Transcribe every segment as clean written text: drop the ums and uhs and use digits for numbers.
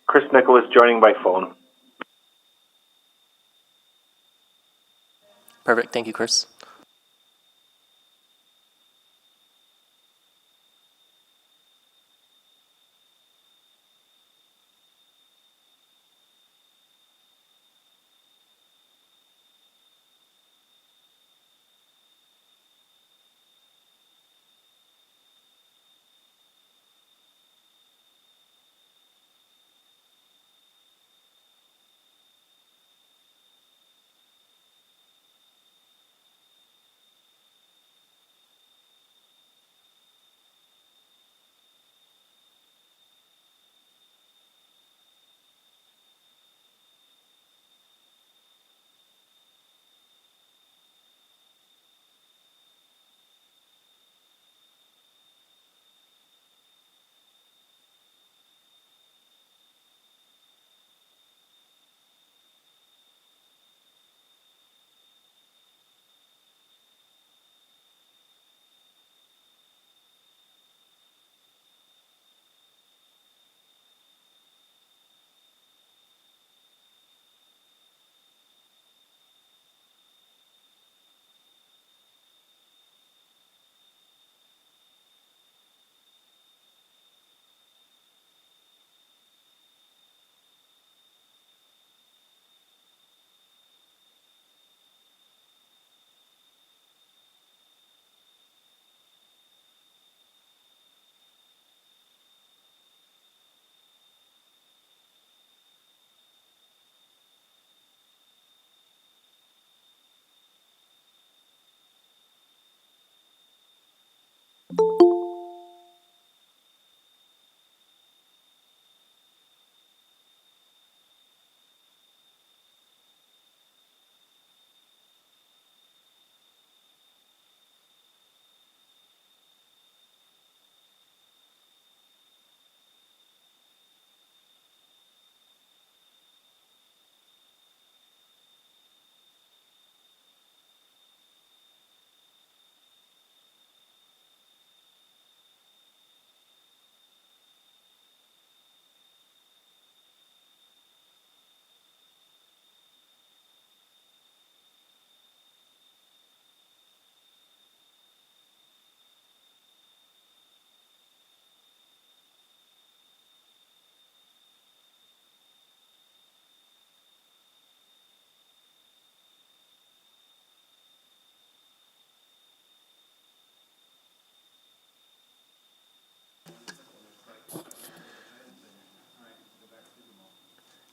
Chris Nicholas joining by phone. Perfect. Thank you, Chris.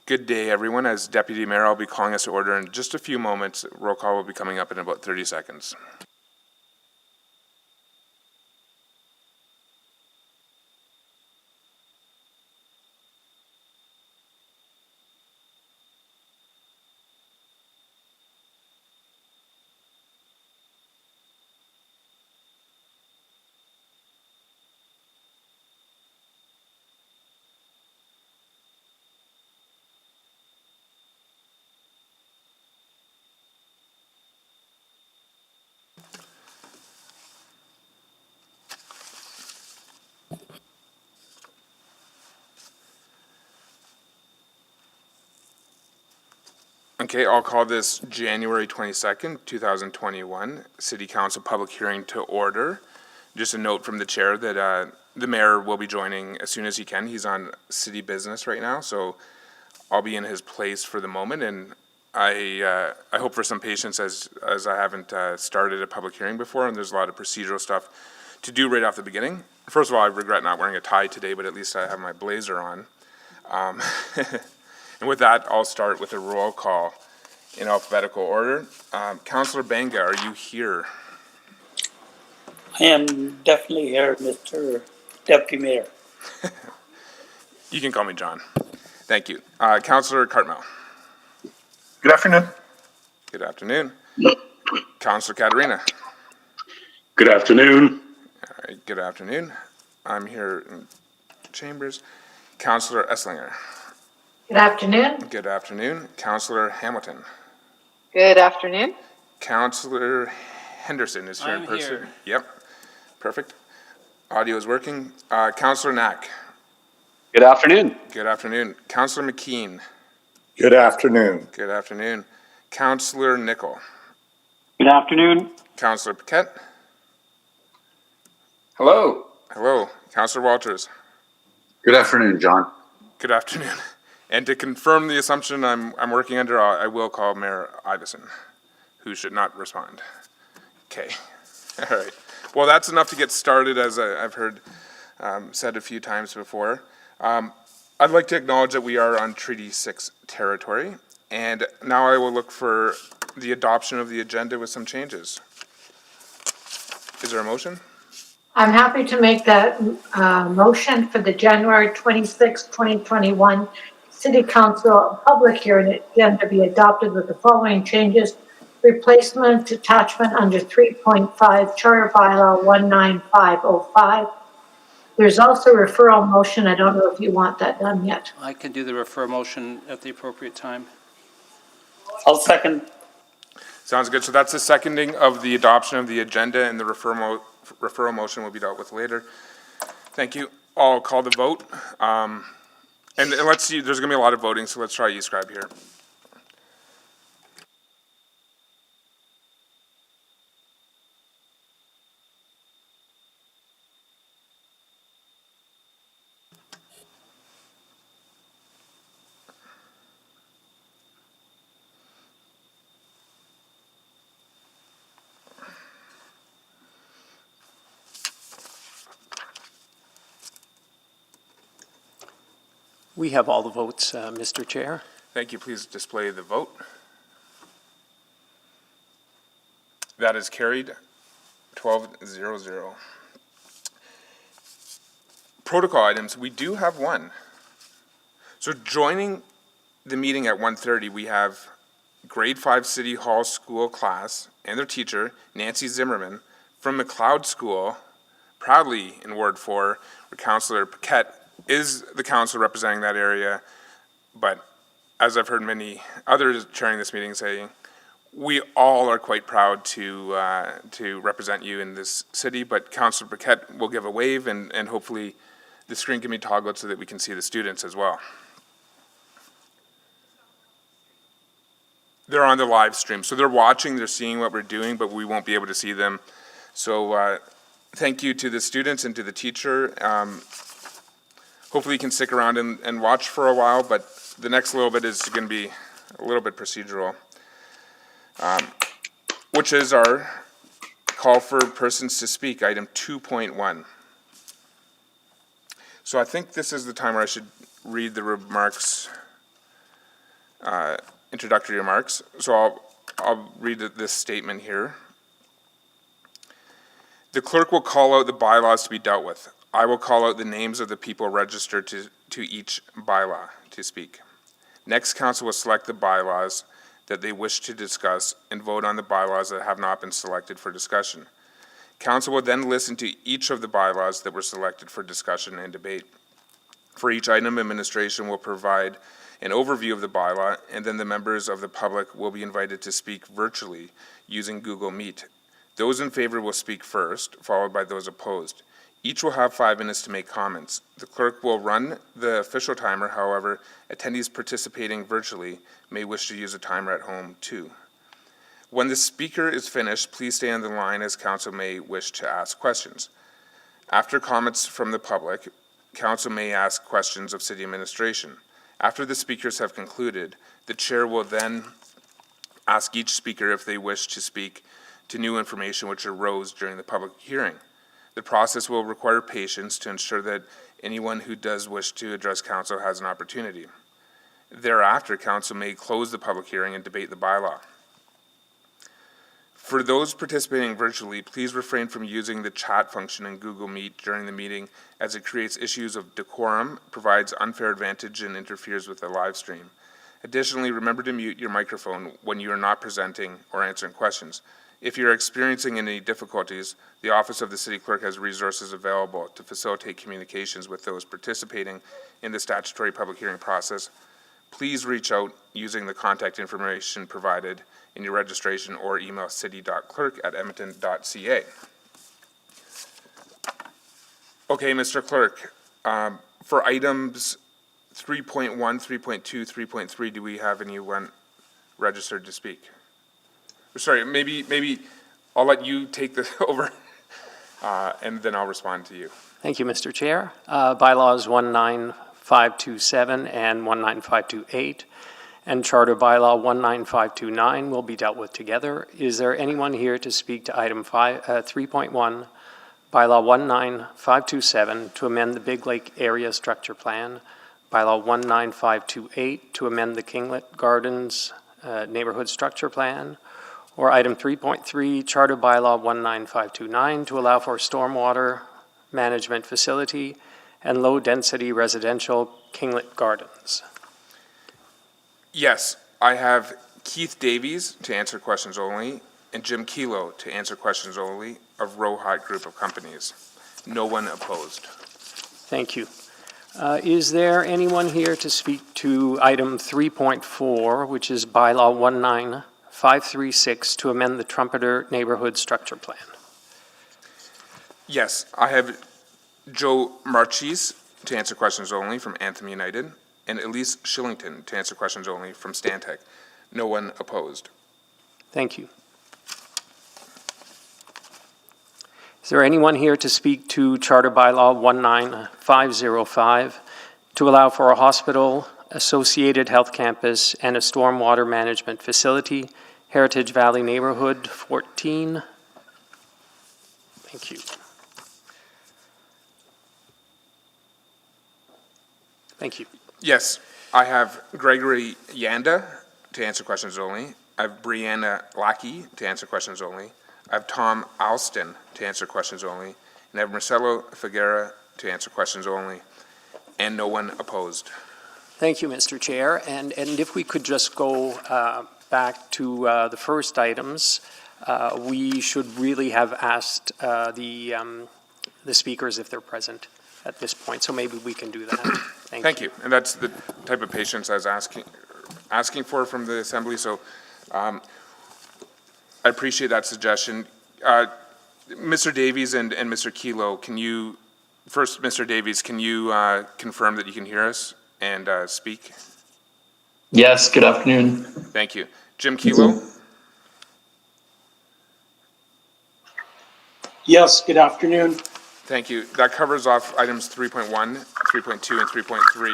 Good day, everyone. As Deputy Mayor, I'll be calling us to order in just a few moments. Roll call will be coming up in about 30 seconds. Okay, I'll call this January 22nd, 2021 City Council public hearing to order. Just a note from the chair that the mayor will be joining as soon as he can. He's on city business right now, so I'll be in his place for the moment, and I hope for some patience as I haven't started a public hearing before, and there's a lot of procedural stuff to do right off the beginning. First of all, I regret not wearing a tie today, but at least I have my blazer on. And with that, I'll start with a roll call in alphabetical order. Councillor Banga, are you here? I am definitely here, Mr. Deputy Mayor. You can call me John. Thank you. Councillor Cartmel. Good afternoon. Good afternoon. Councillor Katerina. Good afternoon. All right, good afternoon. I'm here in chambers. Councillor Esslinger. Good afternoon. Good afternoon. Councillor Hamilton. Good afternoon. Councillor Henderson is here in I'm person. here. Yep, perfect. Audio is working. Councillor Knack. Good afternoon. Good afternoon. Councillor McKean. Good afternoon. Good afternoon. Councillor Nickel. Good afternoon. Councillor Paquette. Hello. Hello. Councillor Walters. Good afternoon, John. Good afternoon. And to confirm the assumption I'm working under, I will call Mayor Iveson, who should not respond. Okay. All right. Well, that's enough to get started, as I've heard said a few times before. I'd like to acknowledge that we are on Treaty 6 territory, and now I will look for the adoption of the agenda with some changes. Is there a motion? I'm happy to make that motion for the January 26, 2021 City Council public hearing agenda be adopted with the following changes. Replacement attachment under 3.5 Charter Bylaw 19505. There's also a referral motion. I don't know if you want that done yet. I can do the refer motion at the appropriate time. I'll second. Sounds good. So that's the seconding of the adoption of the agenda, and the referral motion will be dealt with later. Thank you. I'll call the vote. And let's see, there's going to be a lot of voting, so let's try eScribe here. We have all the votes, Mr. Chair. Thank you. Please display the vote. That is carried 12-0-0. Protocol items, we do have one. So joining the meeting at 1:30, we have grade 5 City Hall School class and their teacher, Nancy Zimmerman, from McLeod School, proudly in Ward 4, where Councillor Paquette is the council representing that area. But as I've heard many others chairing this meeting say, we all are quite proud to represent you in this city, but Councillor Paquette will give a wave, and hopefully the screen can be toggled so that we can see the students as well. They're on the live stream, so they're watching, they're seeing what we're doing, but we won't be able to see them. So thank you to the students and to the teacher. Hopefully you can stick around and watch for a while, but the next little bit is going to be a little bit procedural, which is our call for persons to speak, item 2.1. So I think this is the time where I should read the remarks, introductory remarks. So I'll read this statement here. The clerk will call out the bylaws to be dealt with. I will call out the names of the people registered to each bylaw to speak. Next, council will select the bylaws that they wish to discuss and vote on the bylaws that have not been selected for discussion. Council will then listen to each of the bylaws that were selected for discussion and debate. For each item, administration will provide an overview of the bylaw, and then the members of the public will be invited to speak virtually using Google Meet. Those in favor will speak first, followed by those opposed. Each will have 5 minutes to make comments. The clerk will run the official timer. However, attendees participating virtually may wish to use a timer at home too. When the speaker is finished, please stay on the line as council may wish to ask questions. After comments from the public, council may ask questions of city administration. After the speakers have concluded, the chair will then ask each speaker if they wish to speak to new information which arose during the public hearing. The process will require patience to ensure that anyone who does wish to address council has an opportunity. Thereafter, council may close the public hearing and debate the bylaw. For those participating virtually, please refrain from using the chat function in Google Meet during the meeting, as it creates issues of decorum, provides unfair advantage, and interferes with the live stream. Additionally, remember to mute your microphone when you are not presenting or answering questions. If you're experiencing any difficulties, the Office of the City Clerk has resources available to facilitate communications with those participating in the statutory public hearing process. Please reach out using the contact information provided in your registration or email city.clerk@edmonton.ca. Okay, Mr. Clerk, For items 3.1, 3.2, 3.3, do we have anyone registered to speak? Sorry, maybe I'll let you take this over, and then I'll respond to you. Thank you, Mr. Chair. Bylaws 19527 and 19528 and Charter Bylaw 19529 will be dealt with together. Is there anyone here to speak to item 3.1, Bylaw 19527 to amend the Big Lake Area Structure Plan, Bylaw 19528 to amend the Kinglet Gardens Neighborhood Structure Plan, or item 3.3, Charter Bylaw 19529 to allow for stormwater management facility and low-density residential Kinglet Gardens? Yes, I have Keith Davies to answer questions only, and Jim Kilo to answer questions only of Rohat Group of Companies. No one opposed. Thank you. Is there anyone here to speak to item 3.4, which is Bylaw 19536 to amend the Trumpeter Neighborhood Structure Plan? Yes, I have Joe Marchese to answer questions only from Anthem United, and Elise Shillington to answer questions only from Stantec. No one opposed. Thank you. Is there anyone here to speak to Charter Bylaw 19505 to allow for a hospital, associated health campus, and a stormwater management facility, Heritage Valley Neighborhood 14? Thank you. Thank you. Yes, I have Gregory Yanda to answer questions only. I have Brianna Lackey to answer questions only. I have Tom Alston to answer questions only. And I have Marcelo Figuera to answer questions only. And no one opposed. Thank you, Mr. Chair. And if we could just go back to the first items, we should really have asked the speakers if they're present at this point. So maybe we can do that. Thank you. And that's the type of patience I was asking for from the Assembly. So I appreciate that suggestion. Mr. Davies and Mr. Kilo, can you, first, Mr. Davies, can you confirm that you can hear us and speak? Yes, good afternoon. Thank you. Jim Kilo? Yes, good afternoon. Thank you. That covers off items 3.1, 3.2, and 3.3.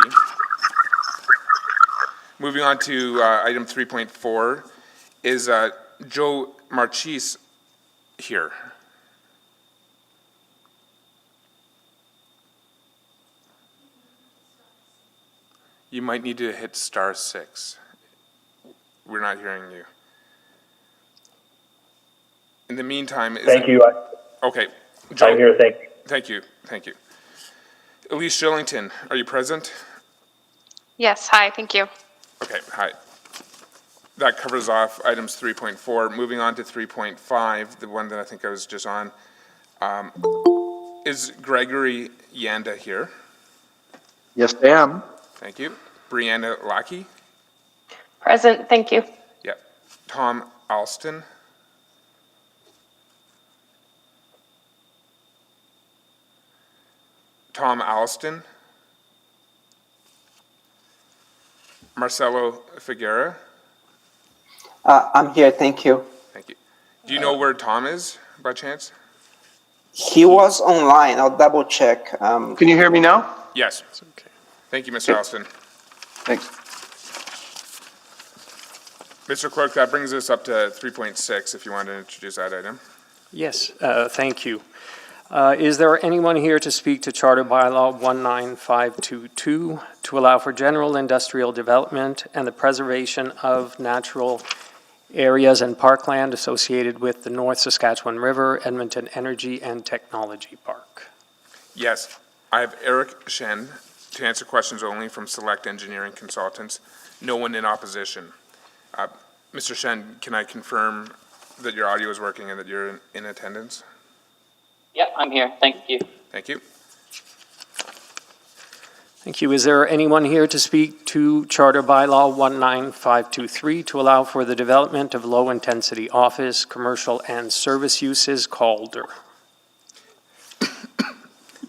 Moving on to item 3.4, is Joe Marchese here? You might need to hit *6. We're not hearing you. In the meantime, Thank you. Okay. Joe, I'm here, thank you. Thank you. Elise Shillington, are you present? Yes, hi, thank you. Okay, hi. That covers off items 3.4. Moving on to 3.5, the one that I think I was just on. Is Gregory Yanda here? Yes, I am. Thank you. Brianna Lackey? Present, thank you. Yep. Tom Alston? Tom Alston? Marcelo Figuera? I'm here, thank you. Thank you. Do you know where Tom is, by chance? He was online, I'll double check. Can you hear me now? Yes. Thank you, Mr. Alston. Thanks. Mr. Clerk, that brings us up to 3.6, if you want to introduce that item. Yes, thank you. Is there anyone here to speak to Charter Bylaw 19522 to allow for general industrial development and the preservation of natural areas and parkland associated with the North Saskatchewan River, Edmonton Energy and Technology Park? Yes, I have Eric Shen to answer questions only from Select Engineering Consultants. No one in opposition. Mr. Shen, can I confirm that your audio is working and that you're in attendance? Yep, I'm here. Thank you. Thank you. Thank you. Is there anyone here to speak to Charter Bylaw 19523 to allow for the development of low-intensity office, commercial, and service uses, Calder?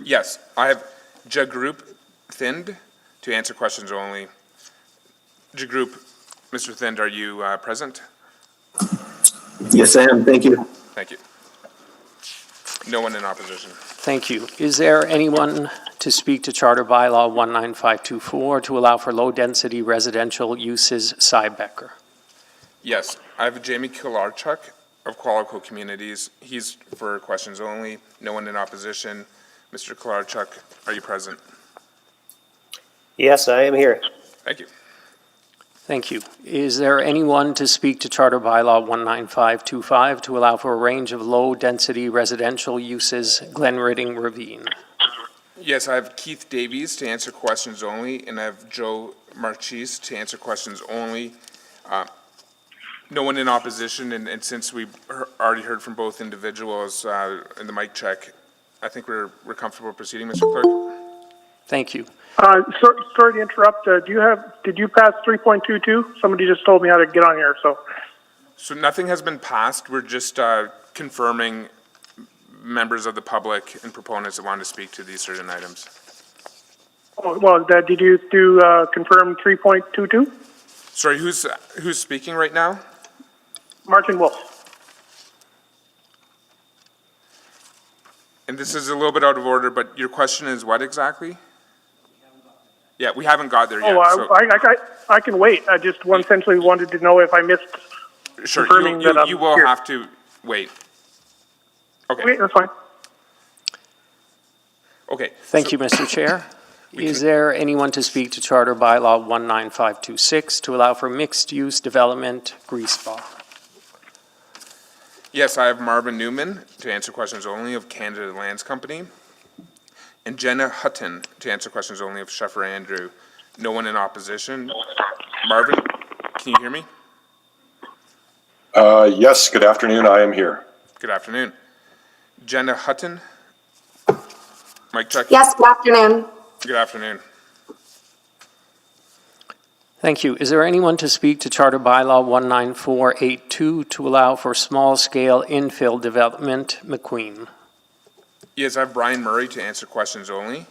Yes, I have Jagrup Thind to answer questions only. Group, Mr. Thind, are you present? Yes, I am. Thank you. Thank you. No one in opposition. Thank you. Is there anyone to speak to Charter Bylaw 19524 to allow for low-density residential uses, Cy Becker? Yes, I have Jamie Kilarchuk of Qualico Communities. He's for questions only. No one in opposition. Mr. Kilarchuk, are you present? Yes, I am here. Thank you. Thank you. Is there anyone to speak to Charter Bylaw 19525 to allow for a range of low-density residential uses, Glenridding Ravine? Yes, I have Keith Davies to answer questions only, and I have Joe Marchese to answer questions only. No one in opposition, and since we've already heard from both individuals in the mic check, I think we're comfortable proceeding, Mr. Clerk. Thank you. Sorry to interrupt. Did you pass 3.22? Somebody just told me how to get on here, so. So nothing has been passed. We're just confirming members of the public and proponents that want to speak to these certain items. Oh, well, did you confirm 3.22? Sorry, who's speaking right now? Martin Wolf. And this is a little bit out of order, but your question is what exactly? Yeah, we haven't got there yet. I can wait. I just essentially wanted to know if I missed Sure, confirming that I'm you will here. have to wait. Okay. Wait, that's fine. Okay. Thank you, Mr. Chair. Is there anyone to speak to Charter Bylaw 19526 to allow for mixed-use development, Greaseball? Yes, I have Marvin Newman to answer questions only of Canada Lands Company, and Jenna Hutton to answer questions only of Sheffer Andrew. No one in opposition. Marvin, can you hear me? Yes, good afternoon. I am here. Good afternoon. Jenna Hutton? Mic check. Yes, good afternoon. Good afternoon. Thank you. Is there anyone to speak to Charter Bylaw 19482 to allow for small-scale infill development, McQueen? Yes, I have Brian Murray to answer questions only.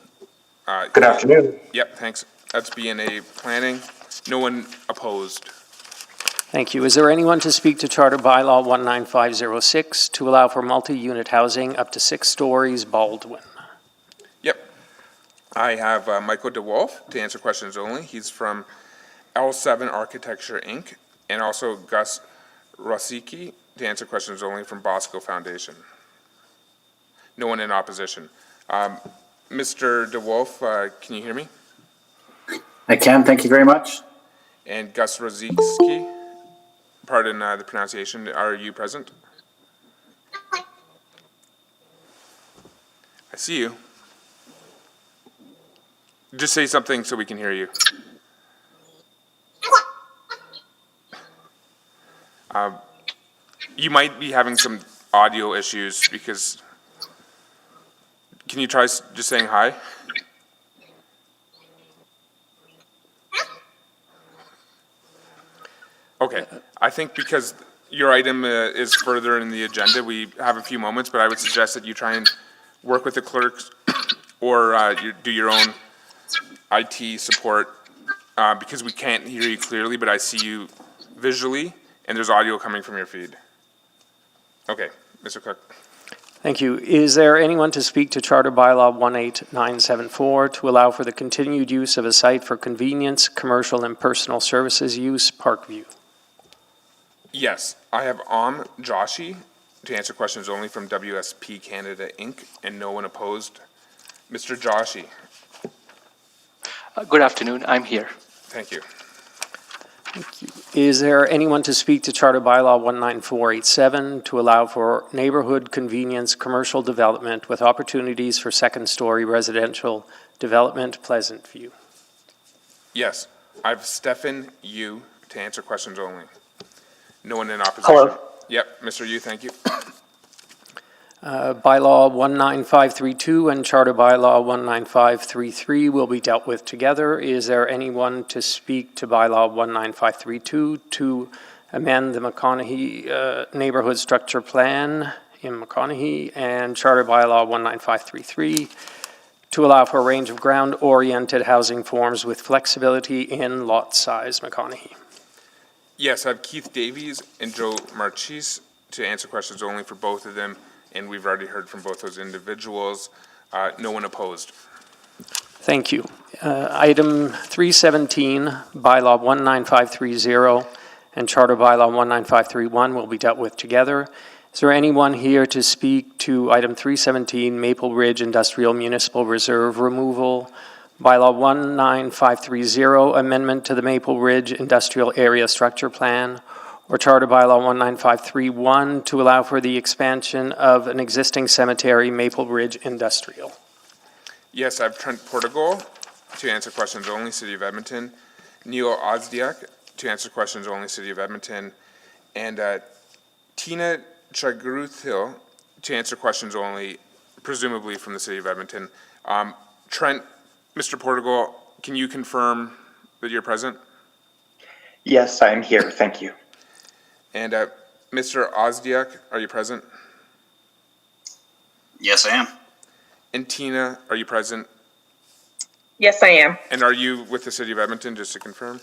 Good afternoon. Yep, thanks. That's BNA Planning. No one opposed. Thank you. Is there anyone to speak to Charter Bylaw 19506 to allow for multi-unit housing up to 6 stories, Baldwin? Yep. I have Michael DeWolf to answer questions only. He's from L7 Architecture, Inc., and also Gus Rosicki to answer questions only from Bosco Foundation. No one in opposition. Mr. DeWolf, can you hear me? I can, thank you very much. And Gus Rosicki, pardon the pronunciation, are you present? I see you. Just say something so we can hear you. You might be having some audio issues because, can you try just saying hi? Okay, I think because your item is further in the agenda, we have a few moments, but I would suggest that you try and work with the clerks or you do your own IT support because we can't hear you clearly, but I see you visually and there's audio coming from your feed. Okay, Mr. Cook. Thank you. Is there anyone to speak to Charter Bylaw 18974 to allow for the continued use of a site for convenience, commercial, and personal services use, Parkview? Yes, I have Joshi to answer questions only from WSP Canada, Inc., and no one opposed. Mr. Joshi. Good afternoon, I'm here. Thank you. Thank you. Is there anyone to speak to Charter Bylaw 19487 to allow for neighborhood convenience commercial development with opportunities for second-story residential development, Pleasant View? Yes, I have Stefan Yu to answer questions only. No one in opposition. Hello. Yep, Mr. Yu, thank you. Bylaw 19532 and Charter Bylaw 19533 will be dealt with together. Is there anyone to speak to Bylaw 19532 to amend the McConaughey Neighborhood Structure Plan in McConaughey and Charter Bylaw 19533 to allow for a range of ground-oriented housing forms with flexibility in lot size. McConaughey. Yes, I have Keith Davies and Joe Marchese to answer questions only for both of them, and we've already heard from both those individuals. No one opposed. Thank you. Item 317, bylaw 19530 and charter bylaw 19531 will be dealt with together. Is there anyone here to speak to item 317, Maple Ridge Industrial Municipal Reserve removal, bylaw 19530, amendment to the Maple Ridge Industrial Area Structure Plan, or charter bylaw 19531 to allow for the expansion of an existing cemetery, Maple Ridge Industrial? Yes, I have Trent Portugal to answer questions only, City of Edmonton. Neil Ozdiak to answer questions only, City of Edmonton. And Tina Chagruthil to answer questions only, presumably from the City of Edmonton. Trent, Mr. Portugal, can you confirm that you're present? Yes, I am here. Thank you. And Mr. Ozdiak, are you present? Yes, I am. And Tina, are you present? Yes, I am. And are you with the City of Edmonton, just to confirm?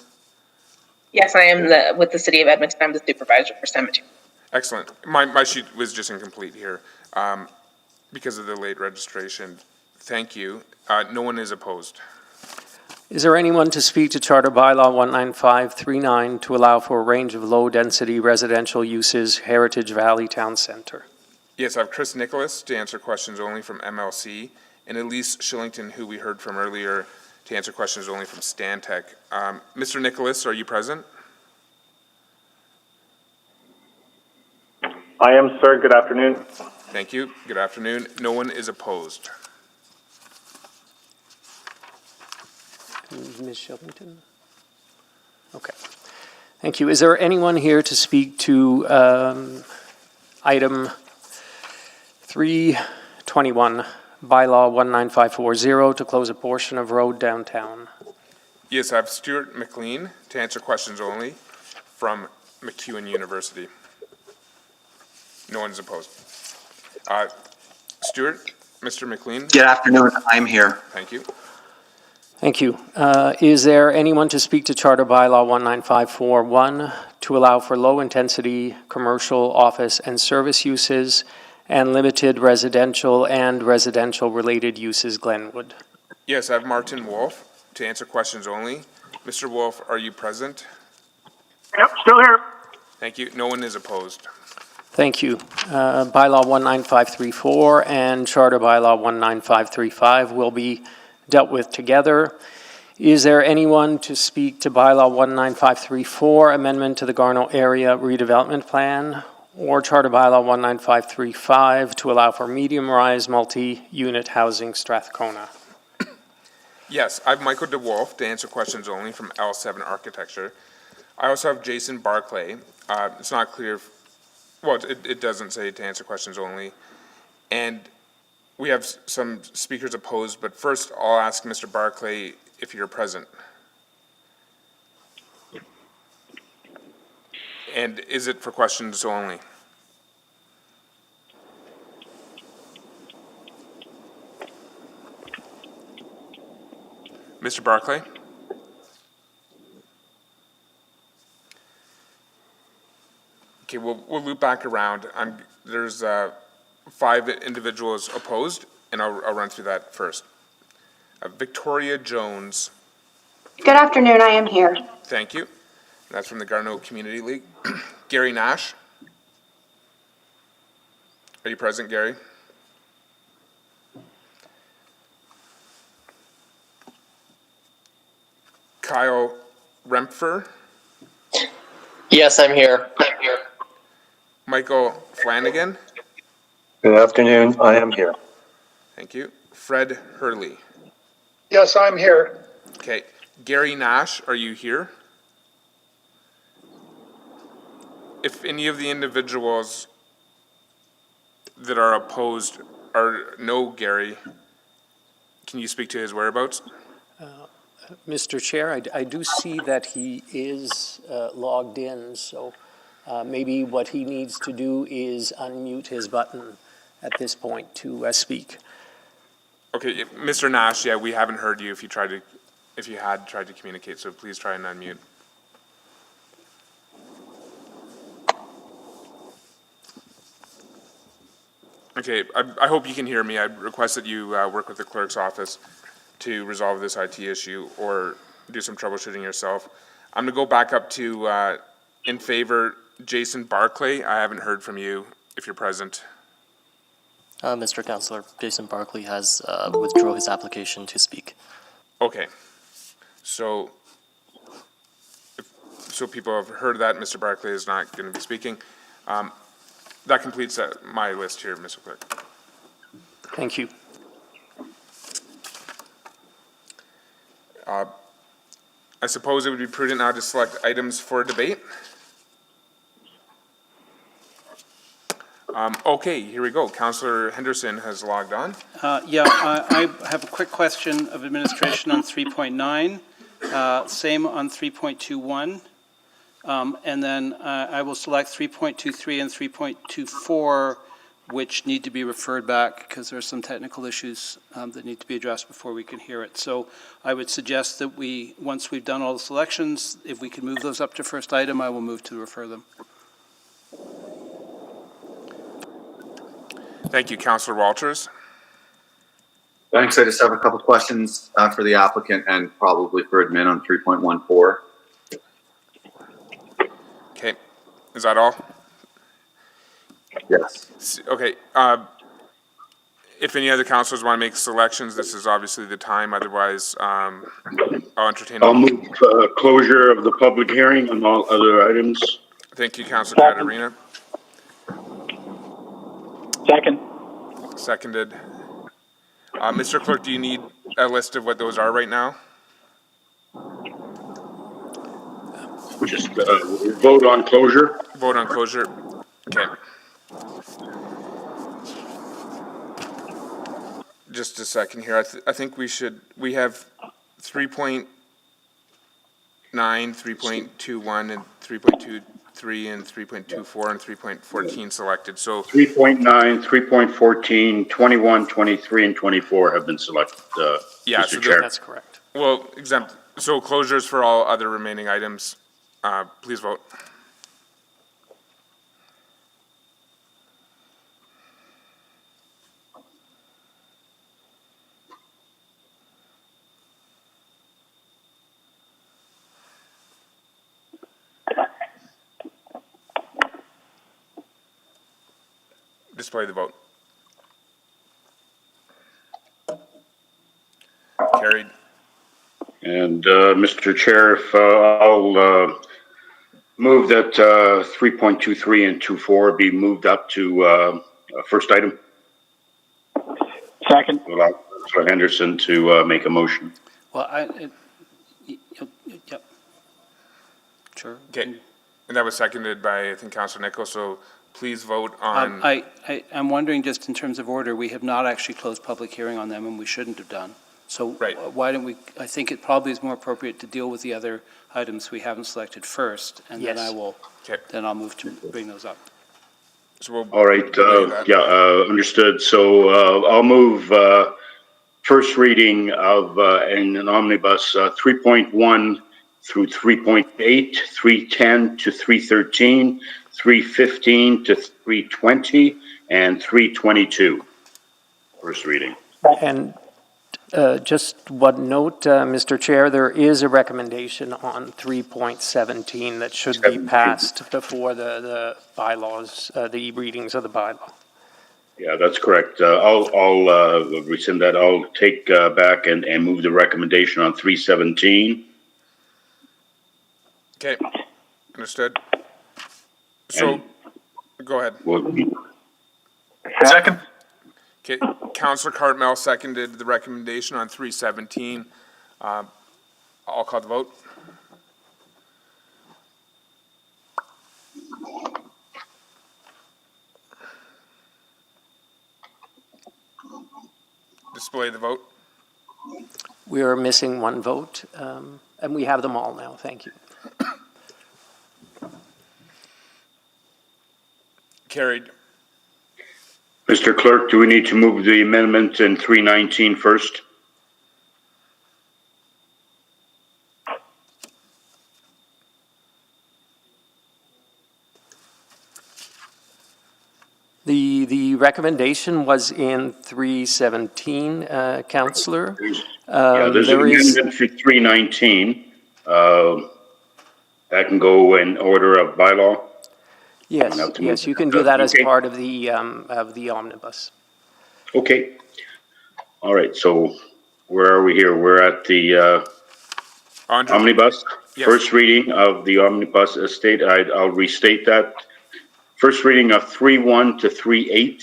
Yes, I am with the City of Edmonton. I'm the supervisor for cemetery. Excellent. My sheet was just incomplete here because of the late registration. Thank you. No one is opposed. Is there anyone to speak to Charter Bylaw 19539 to allow for a range of low-density residential uses, Heritage Valley Town Center? Yes, I have Chris Nicholas to answer questions only from MLC, and Elise Shillington, who we heard from earlier, to answer questions only from Stantec. Mr. Nicholas, are you present? I am, sir. Good afternoon. Thank you. Good afternoon. No one is opposed. Ms. Shillington? Okay. Thank you. Is there anyone here to speak to item 321, bylaw 19540, to close a portion of road downtown? Yes, I have Stuart McLean to answer questions only from MacEwan University. No one is opposed. Stuart, Mr. McLean? Good afternoon. I'm here. Thank you. Thank you. Is there anyone to speak to Charter Bylaw 19541 to allow for low-intensity commercial, office, and service uses and limited residential and residential-related uses, Glenwood? Yes, I have Martin Wolf to answer questions only. Mr. Wolf, are you present? Yep, still here. Thank you. No one is opposed. Thank you. Bylaw 19534 and Charter Bylaw 19535 will be dealt with together. Is there anyone to speak to Bylaw 19534, amendment to the Garneau Area Redevelopment Plan, or Charter Bylaw 19535 to allow for medium-rise multi-unit housing, Strathcona? Yes, I have Michael DeWolf to answer questions only from L7 Architecture. I also have Jason Barclay. It's not clear, well, it doesn't say to answer questions only. And we have some speakers opposed, but first I'll ask Mr. Barclay if you're present. And is it for questions only? Mr. Barclay? Okay, we'll loop back around. There's 5 individuals opposed, and I'll run through that first. Victoria Jones. Good afternoon, I am here. Thank you. That's from the Garneau Community League. Gary Nash. Are you present, Gary? Kyle Rempfer. Yes, I'm here. Michael Flanagan. Good afternoon. I am here. Thank you. Fred Hurley. Yes, I'm here. Okay. Gary Nash, are you here? If any of the individuals that are opposed are no Gary, can you speak to his whereabouts? Mr. Chair, I do see that he is logged in, so maybe what he needs to do is unmute his button at this point to speak. Okay, Mr. Nash, yeah, we haven't heard you if you had tried to communicate, so please try and unmute. Okay, I hope you can hear me. I request that you work with the clerk's office to resolve this IT issue or do some troubleshooting yourself. I'm going to go back up to in favor, Jason Barclay. I haven't heard from you if you're present. Mr. Councillor, Jason Barkley has withdrawn his application to speak. Okay, so people have heard that Mr. Barclay is not going to be speaking. That completes my list here, Mr. Clerk. Thank you. I suppose it would be prudent now to select items for debate. Okay, here we go. Councillor Henderson has logged on. I have a quick question of administration on 3.9, same on 3.21. And then I will select 3.23 and 3.24, which need to be referred back because there are some technical issues that need to be addressed before we can hear it. So I would suggest that once we've done all the selections, if we can move those up to first item, I will move to refer them. Thank you, Councillor Walters. Thanks. I just have a couple questions for the applicant and probably for admin on 3.14. Okay, is that all? Yes. Okay, if any other councillors want to make selections, this is obviously the time. Otherwise, I'll entertain. I'll move closure of the public hearing on all other items. Thank you, Councillor Caterina. Second. Seconded. Mr. Clerk, do you need a list of what those are right now? Just vote on closure. Vote on closure. Okay. Just a second here. I think we have 3.9, 3.21, and 3.23, and 3.24, and 3.14 selected. So 3.9, 3.14, 21, 23, and 24 have been selected, yeah, Mr. so Chair. That's correct. well, exempt. So closures for all other remaining items. Please vote. Display the vote. Carried. And Mr. Chair, if I'll move that 3.23 and 24 be moved up to first item. Second. Allow Councillor Henderson to make a motion. Well, yep. Sure. Okay, and that was seconded by, I think, Councillor Nichols, so please vote on. I'm wondering, just in terms of order, we have not actually closed public hearing on them, and we shouldn't have done. So why don't we, I think it probably is more appropriate to deal with the other items we haven't selected first, and then I will, then I'll move to bring those up. So we'll all right, understood. So I'll move first reading of in an omnibus 3.1 through 3.8, 310 to 313, 315 to 320, and 322. First reading. And just one note, Mr. Chair, there is a recommendation on 3.17 that should be passed before the bylaws, the readings of the bylaw. Yeah, that's correct. I'll rescind that. I'll take back and move the recommendation on 317. Okay, understood. So, go ahead. Second. Okay, Councillor Cartmell seconded the recommendation on 317. I'll call the vote. Display the vote. We are missing one vote, and we have them all now. Thank you. Carried. Mr. Clerk, do we need to move the amendment in 319 first? The recommendation was in 317, Councillor. Yeah, there's an There is, amendment for 319. That can go in order of bylaw. yes, Now to yes, move you it. can do that as Okay. part of the omnibus. Okay. All right, so where are we here? We're at the omnibus. Yes. First reading of the omnibus estate. I'll restate that. First reading of 3.1 to 3.8,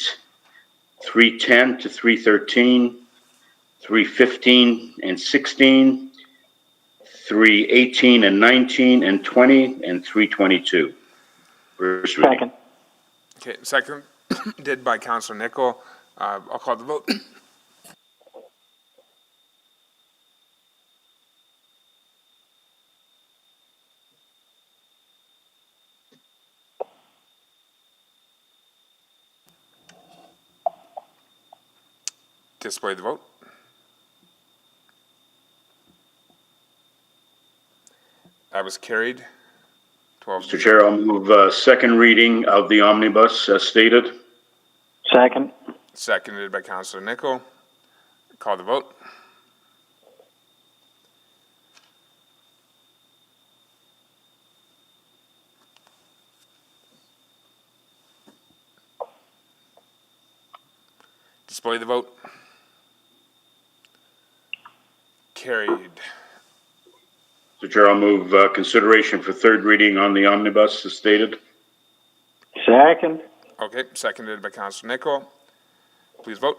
3.10 to 3.13, 3.15 and 16, 3.18 and 19 and 20, and 3.22. First reading. Okay, seconded by Councillor Nichol. I'll call the vote. Display the vote. That was carried. 12. Mr. Chair, I'll move second reading of the omnibus as stated. Second. Seconded by Councillor Nichol. Call the vote. Display the vote. Carried. Mr. Chair, I'll move consideration for third reading on the omnibus as stated. Second. Okay, seconded by Councillor Nichol. Please vote.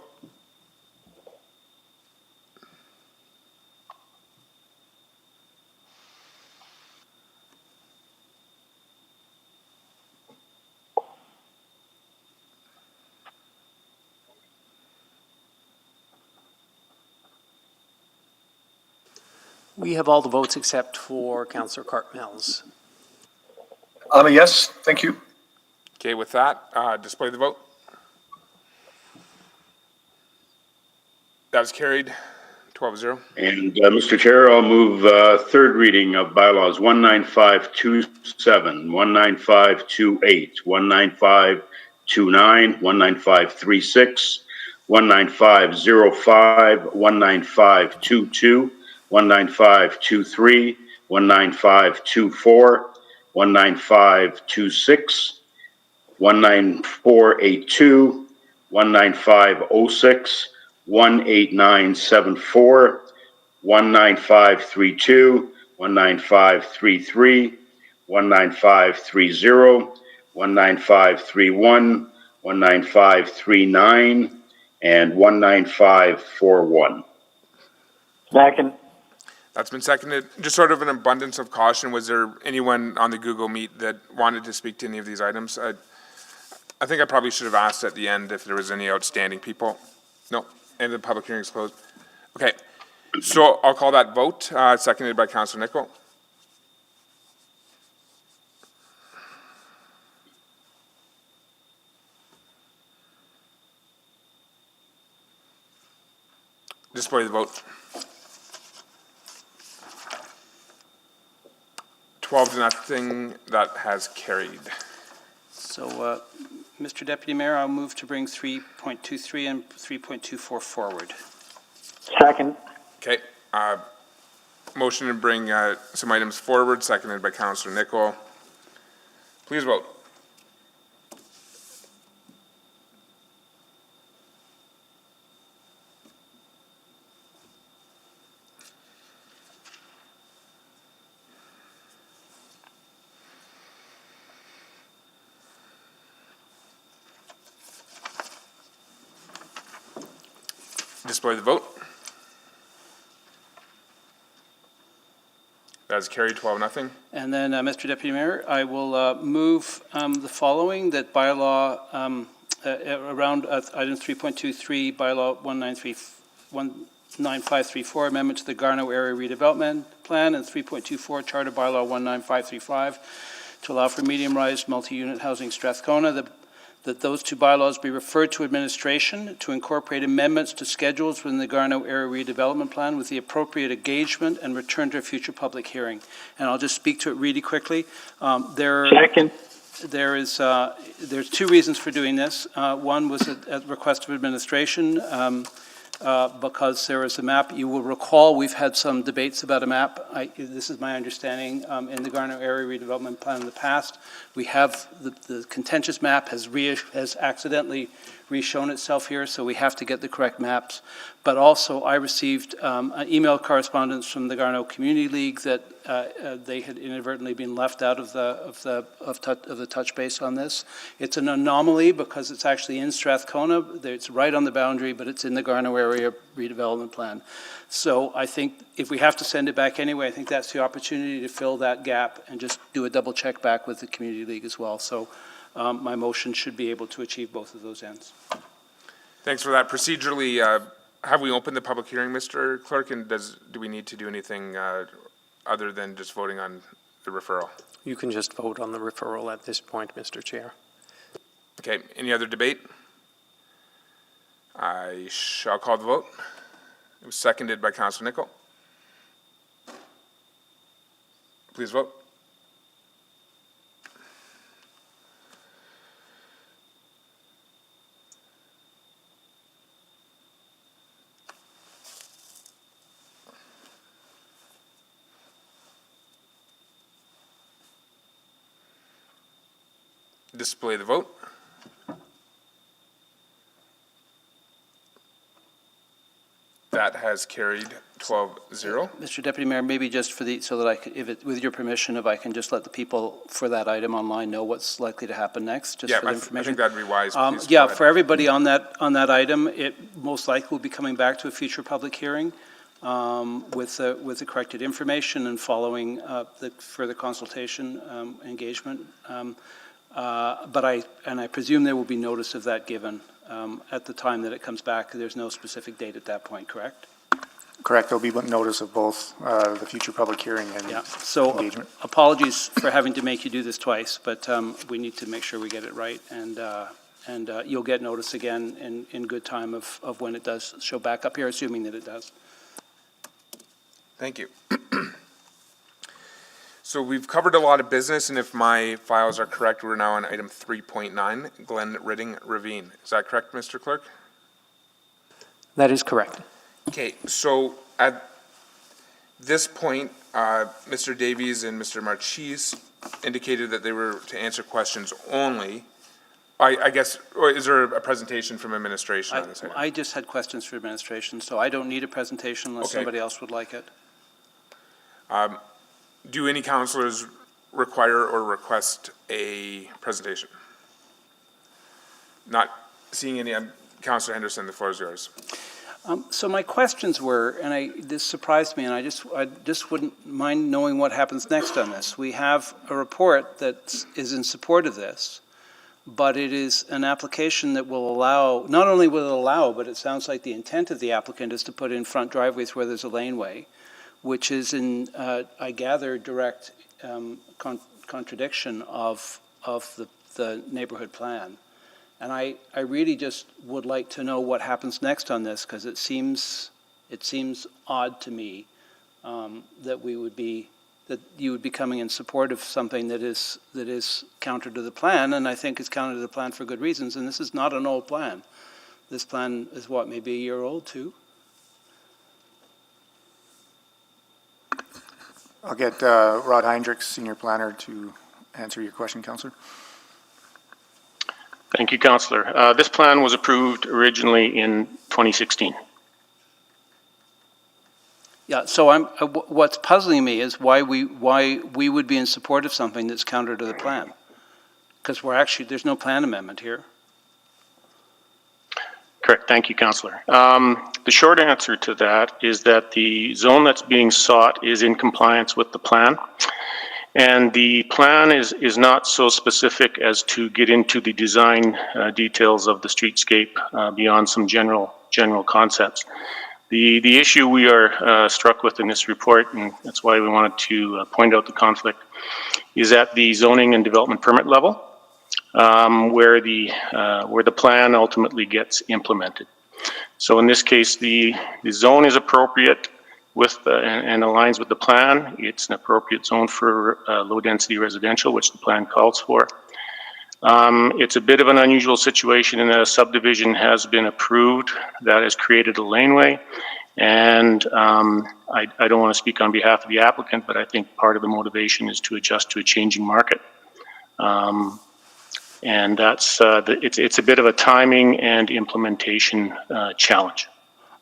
We have all the votes except for Councillor Cartmell's. I'm a yes, thank you. Okay, with that, display the vote. That was carried, 12-0. And Mr. Chair, I'll move third reading of bylaws 19527, 19528, 19529, 19536, 19505, 19522, 19523, 19524, 19526, 19482, 19506, 18974, 19532, 19533, 19530, 19531, 19539, and 19541. Second. That's been seconded. Just sort of an abundance of caution, was there anyone on the Google Meet that wanted to speak to any of these items? I think I probably should have asked at the end if there was any outstanding people. No, and the public hearing is closed. Okay, so I'll call that vote, seconded by Councillor Nichol. Display the vote. 12-0, that has carried. So, Mr. Deputy Mayor, I'll move to bring 3.23 and 3.24 forward. Second. Okay, motion to bring some items forward, seconded by Councillor Nichol. Please vote. Display the vote. That is carried, 12-0. And then, Mr. Deputy Mayor, I will move the following, that bylaw around item 3.23, bylaw 19534, amendment to the Garneau Area Redevelopment Plan, and 3.24, Charter Bylaw 19535, to allow for medium-rise multi-unit housing Strathcona. that those two bylaws be referred to administration to incorporate amendments to schedules within the Garneau Area Redevelopment Plan with the appropriate engagement and return to a future public hearing. And I'll just speak to it really quickly. Second. There's two reasons for doing this. One was at request of administration, because there is a map. You will recall we've had some debates about a map. This is my understanding in the Garneau Area Redevelopment Plan in the past. We have the contentious map has accidentally re-shown itself here, so we have to get the correct maps. But also, I received an email correspondence from the Garneau Community League that they had inadvertently been left out of the touch base on this. It's an anomaly because it's actually in Strathcona. It's right on the boundary, but it's in the Garneau Area Redevelopment Plan. So I think if we have to send it back anyway, I think that's the opportunity to fill that gap and just do a double check back with the Community League as well. So my motion should be able to achieve both of those ends. Thanks for that. Procedurally, have we opened the public hearing, Mr. Clerk, and do we need to do anything other than just voting on the referral? You can just vote on the referral at this point, Mr. Chair. Okay, any other debate? I shall call the vote. It was seconded by Councilor Nicol. Please vote. Display the vote. That has carried 12-0. Mr. Deputy Mayor, maybe just for so that I could, with your permission, if I can just let the people for that item online know what's likely to happen next, just for the information. I think that'd be wise. Yeah, for everybody on that item, it most likely will be coming back to a future public hearing with the corrected information and following the further consultation engagement. But I presume there will be notice of that given at the time that it comes back. There's no specific date at that point, correct? Correct. There'll be notice of both the future public hearing and So engagement. Apologies for having to make you do this twice, but we need to make sure we get it right. And you'll get notice again in good time of when it does show back up here, assuming that it does. Thank you. So we've covered a lot of business, and if my files are correct, we're now on item 3.9, Glen Ridding Ravine. Is that correct, Mr. Clerk? That is correct. Okay, so at this point, Mr. Davies and Mr. Marchese indicated that they were to answer questions only. I guess, or is there a presentation from administration on this item? I just had questions for administration, so I don't need a presentation unless somebody else would like it. Do any councilors require or request a presentation? Not seeing any. Councilor Henderson, the floor is yours. So my questions were, and this surprised me, and I just wouldn't mind knowing what happens next on this. We have a report that is in support of this, but it is an application that will allow, not only will it allow, but it sounds like the intent of the applicant is to put in front driveways where there's a laneway, which is in, I gather, direct contradiction of the neighborhood plan. And I really just would like to know what happens next on this, because it seems odd to me that you would be coming in support of something that is counter to the plan, and I think it's counter to the plan for good reasons. And this is not an old plan. This plan is what, maybe a year old too? I'll get Rod Heinrichs, Senior Planner, to answer your question, Councillor. Thank you, Councillor. This plan was approved originally in 2016. Yeah, so what's puzzling me is why we would be in support of something that's counter to the plan. Because there's no plan amendment here. Correct. Thank you, Councillor. The short answer to that is that the zone that's being sought is in compliance with the plan. And the plan is not so specific as to get into the design details of the streetscape beyond some general concepts. The issue we are struck with in this report, and that's why we wanted to point out the conflict, is at the zoning and development permit level. where the plan ultimately gets implemented. So in this case, the zone is appropriate and aligns with the plan. It's an appropriate zone for low-density residential, which the plan calls for. It's a bit of an unusual situation in that a subdivision has been approved that has created a laneway. And I don't want to speak on behalf of the applicant, but I think part of the motivation is to adjust to a changing market. And that's it's a bit of a timing and implementation challenge.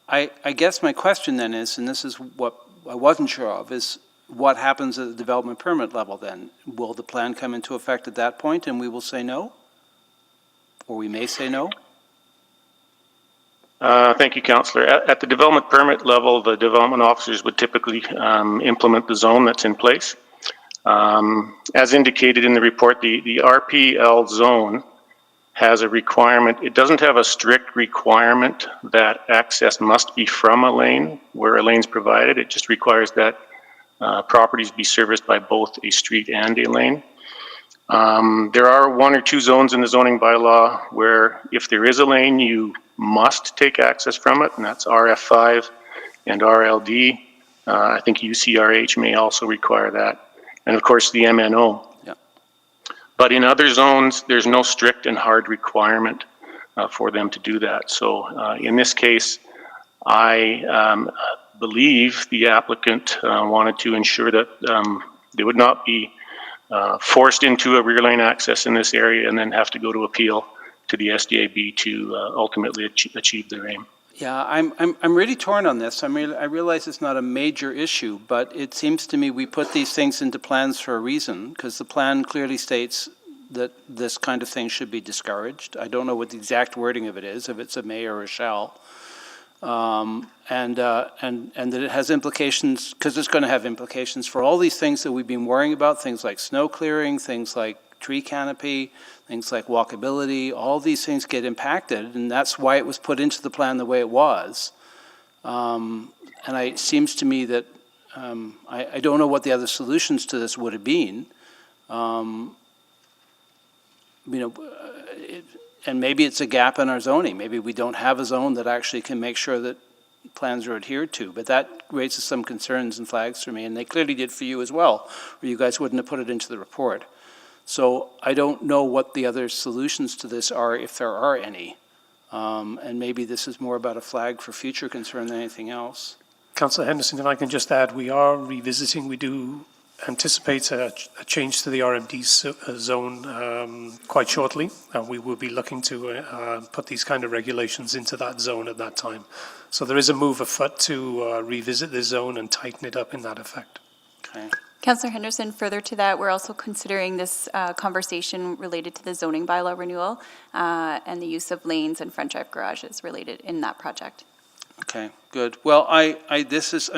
I guess my question then is, and this is what I wasn't sure of, is what happens at the development permit level then? Will the plan come into effect at that point and we will say no? Or we may say no? Thank you, Councillor. At the development permit level, the development officers would typically implement the zone that's in place. As indicated in the report, the RPL zone has a requirement. It doesn't have a strict requirement that access must be from a lane where a lane's provided. It just requires that properties be serviced by both a street and a lane. There are 1 or 2 zones in the zoning bylaw where if there is a lane, you must take access from it, and that's RF5 and RLD. I think UCRH may also require that. And of course, the MNO. Yeah. But in other zones, there's no strict and hard requirement for them to do that. So in this case, I believe the applicant wanted to ensure that they would not be forced into a rear lane access in this area and then have to go to appeal to the SDAB to ultimately achieve their aim. Yeah, I'm really torn on this. I realize it's not a major issue, but it seems to me we put these things into plans for a reason, because the plan clearly states that this kind of thing should be discouraged. I don't know what the exact wording of it is, if it's a may or a shall. And that it has implications, because it's going to have implications for all these things that we've been worrying about, things like snow clearing, things like tree canopy, things like walkability. All these things get impacted, and that's why it was put into the plan the way it was. And it seems to me that I don't know what the other solutions to this would have been. And maybe it's a gap in our zoning. Maybe we don't have a zone that actually can make sure that plans are adhered to. But that raises some concerns and flags for me, and they clearly did for you as well, or you guys wouldn't have put it into the report. So I don't know what the other solutions to this are, if there are any. And maybe this is more about a flag for future concern than anything else. Councillor Henderson, if I can just add, we are revisiting, we do anticipate a change to the RMD zone quite shortly. We will be looking to put these kind of regulations into that zone at that time. So there is a move afoot to revisit the zone and tighten it up in that effect. Okay. Councillor Henderson, further to that, we're also considering this conversation related to the zoning bylaw renewal and the use of lanes and front drive garages related in that project. Okay, good. Well, I'm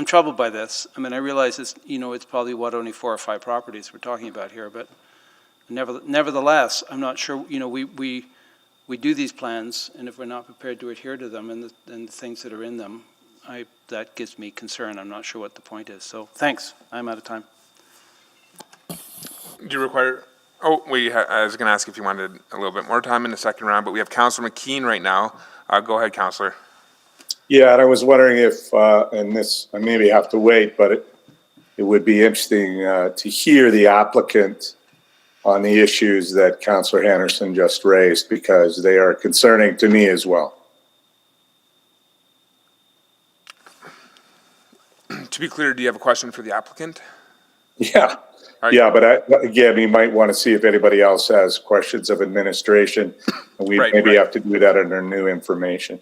troubled by this. I mean, I realize it's, it's probably only 4 or 5 properties we're talking about here, but nevertheless, I'm not sure, we do these plans, and if we're not prepared to adhere to them and the things that are in them, that gives me concern. I'm not sure what the point is. So thanks. I'm out of time. Do you require, I was going to ask if you wanted a little bit more time in the second round, but we have Councillor McKean right now. Go ahead, Councillor. Yeah, and I was wondering if, and this, I maybe have to wait, but it would be interesting to hear the applicant on the issues that Councillor Henderson just raised, because they are concerning to me as well. To be clear, do you have a question for the applicant? Yeah. Yeah, but again, we might want to see if anybody else has questions of administration. And we maybe have to do that under new information.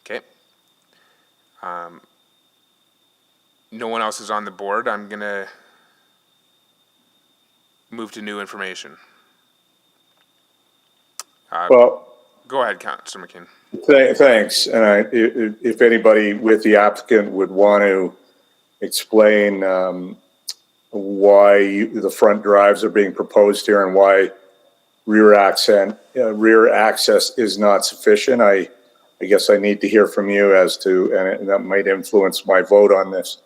Okay. No one else is on the board. I'm going to move to new information. Well, go ahead, Councillor McKean. Thanks. And if anybody with the applicant would want to explain why the front drives are being proposed here and why rear access is not sufficient, I guess I need to hear from you as to, and that might influence my vote on this.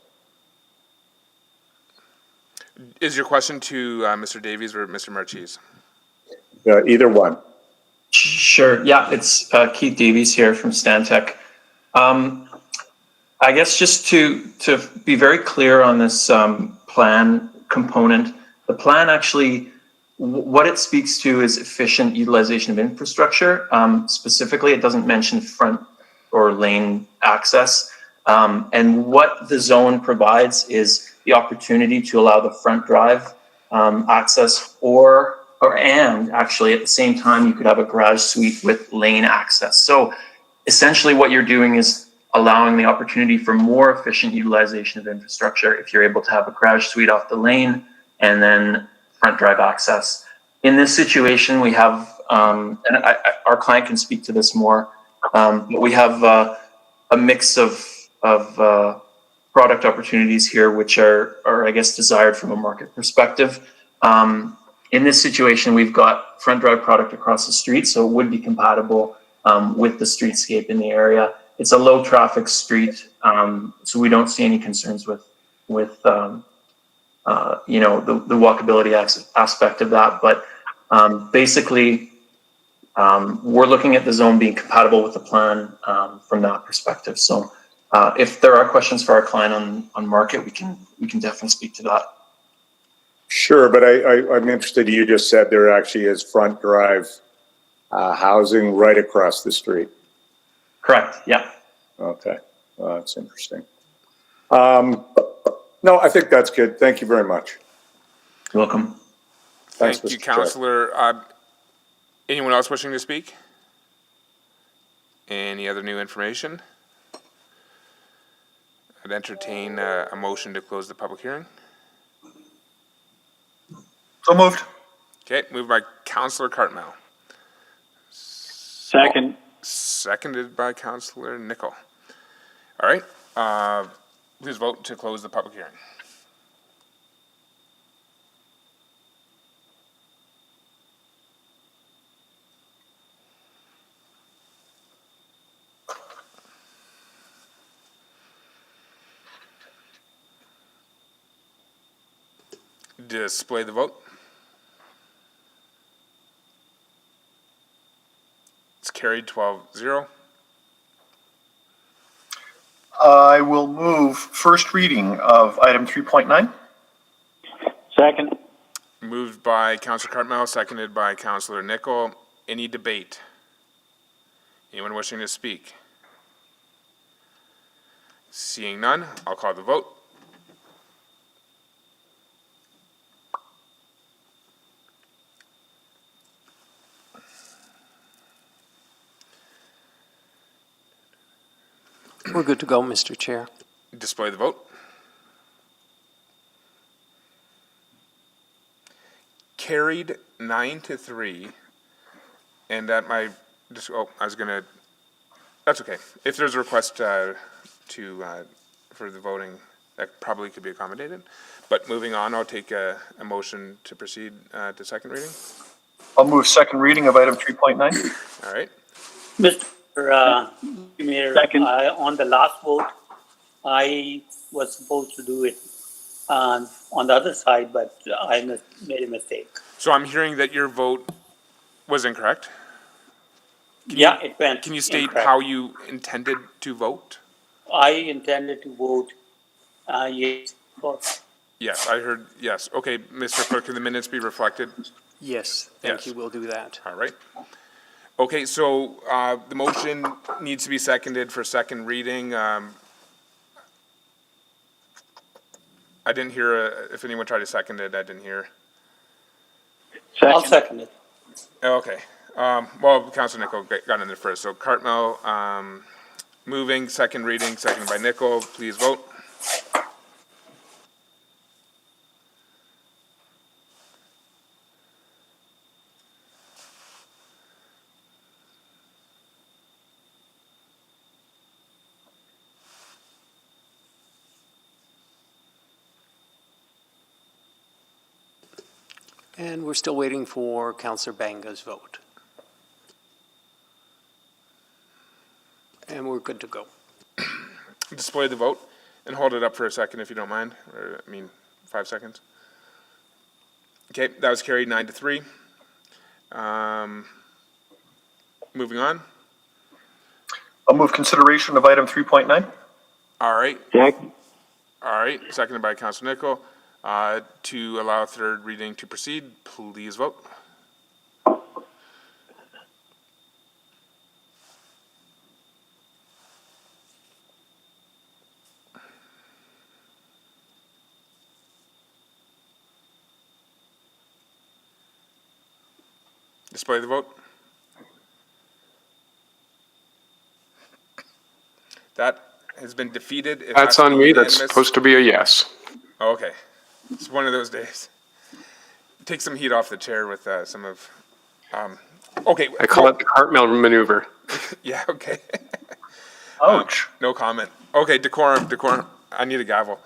Is your question to Mr. Davies or Mr. Marchese? Either one. Sure. Yeah, it's Keith Davies here from Stantec. I guess just to be very clear on this plan component, the plan actually, what it speaks to is efficient utilization of infrastructure. Specifically, it doesn't mention front or lane access. And what the zone provides is the opportunity to allow the front drive access and actually at the same time, you could have a garage suite with lane access. So essentially what you're doing is allowing the opportunity for more efficient utilization of infrastructure if you're able to have a garage suite off the lane and then front drive access. In this situation, we have, and our client can speak to this more, but we have a mix of product opportunities here, which are I guess, desired from a market perspective. In this situation, we've got front drive product across the street, so it would be compatible with the streetscape in the area. It's a low traffic street, so we don't see any concerns with the walkability aspect of that. But basically, we're looking at the zone being compatible with the plan from that perspective. So if there are questions for our client on market, we can definitely speak to that. Sure, but I'm interested, you just said there actually is front drive housing right across the street. Correct, yeah. Okay, well, that's interesting. No, I think that's good. Thank you very much. You're welcome. Thanks, Thank you, Mr. Chair. Councillor. Anyone else wishing to speak? Any other new information? I'd entertain a motion to close the public hearing. So moved. Okay, moved by Councillor Cartmell. Second. Seconded by Councillor Nicol. All right, please vote to close the public hearing. Display the vote. It's carried 12-0. I will move first reading of item 3.9. Second. Moved by Councillor Cartmell, seconded by Councillor Nicol. Any debate? Anyone wishing to speak? Seeing none, I'll call the vote. We're good to go, Mr. Chair. Display the vote. Carried 9-3, and at my, that's okay. If there's a request for the voting, that probably could be accommodated. But moving on, I'll take a motion to proceed to second reading. I'll move second reading of item 3.9. All right. Mr. Mayor, on the last vote, I was supposed to do it on the other side, but I made a mistake. So I'm hearing that your vote was incorrect? It went. Can you state incorrect. how you intended to vote? I intended to vote yes. Yes, I heard yes. Okay, Mr. Clerk, can the minutes be reflected? Yes, thank you, we'll do that. All right. Okay, so the motion needs to be seconded for second reading. I didn't hear if anyone tried to second it. I didn't hear. I'll second it. Okay. Well, Councilor Nicol got in there first. So Cartmell moving, second reading, seconded by Nicol. Please vote. And we're still waiting for Councillor Banga's vote. And we're good to go. Display the vote and hold it up for a second if you don't mind, or 5 seconds. Okay, that was carried 9-3. Moving on. I'll move consideration of item 3.9. All right. Second. All right, seconded by Councilor Nichol. To allow third reading to proceed, please vote. Display the vote. That has been defeated. It That's has to on be me. That's unanimous. supposed to be a yes. Oh, okay. It's one of those days. Take some heat off the chair with some of, okay. I call it the Cartmel maneuver. Yeah, okay. Ouch. No comment. Okay, decorum. I need a gavel.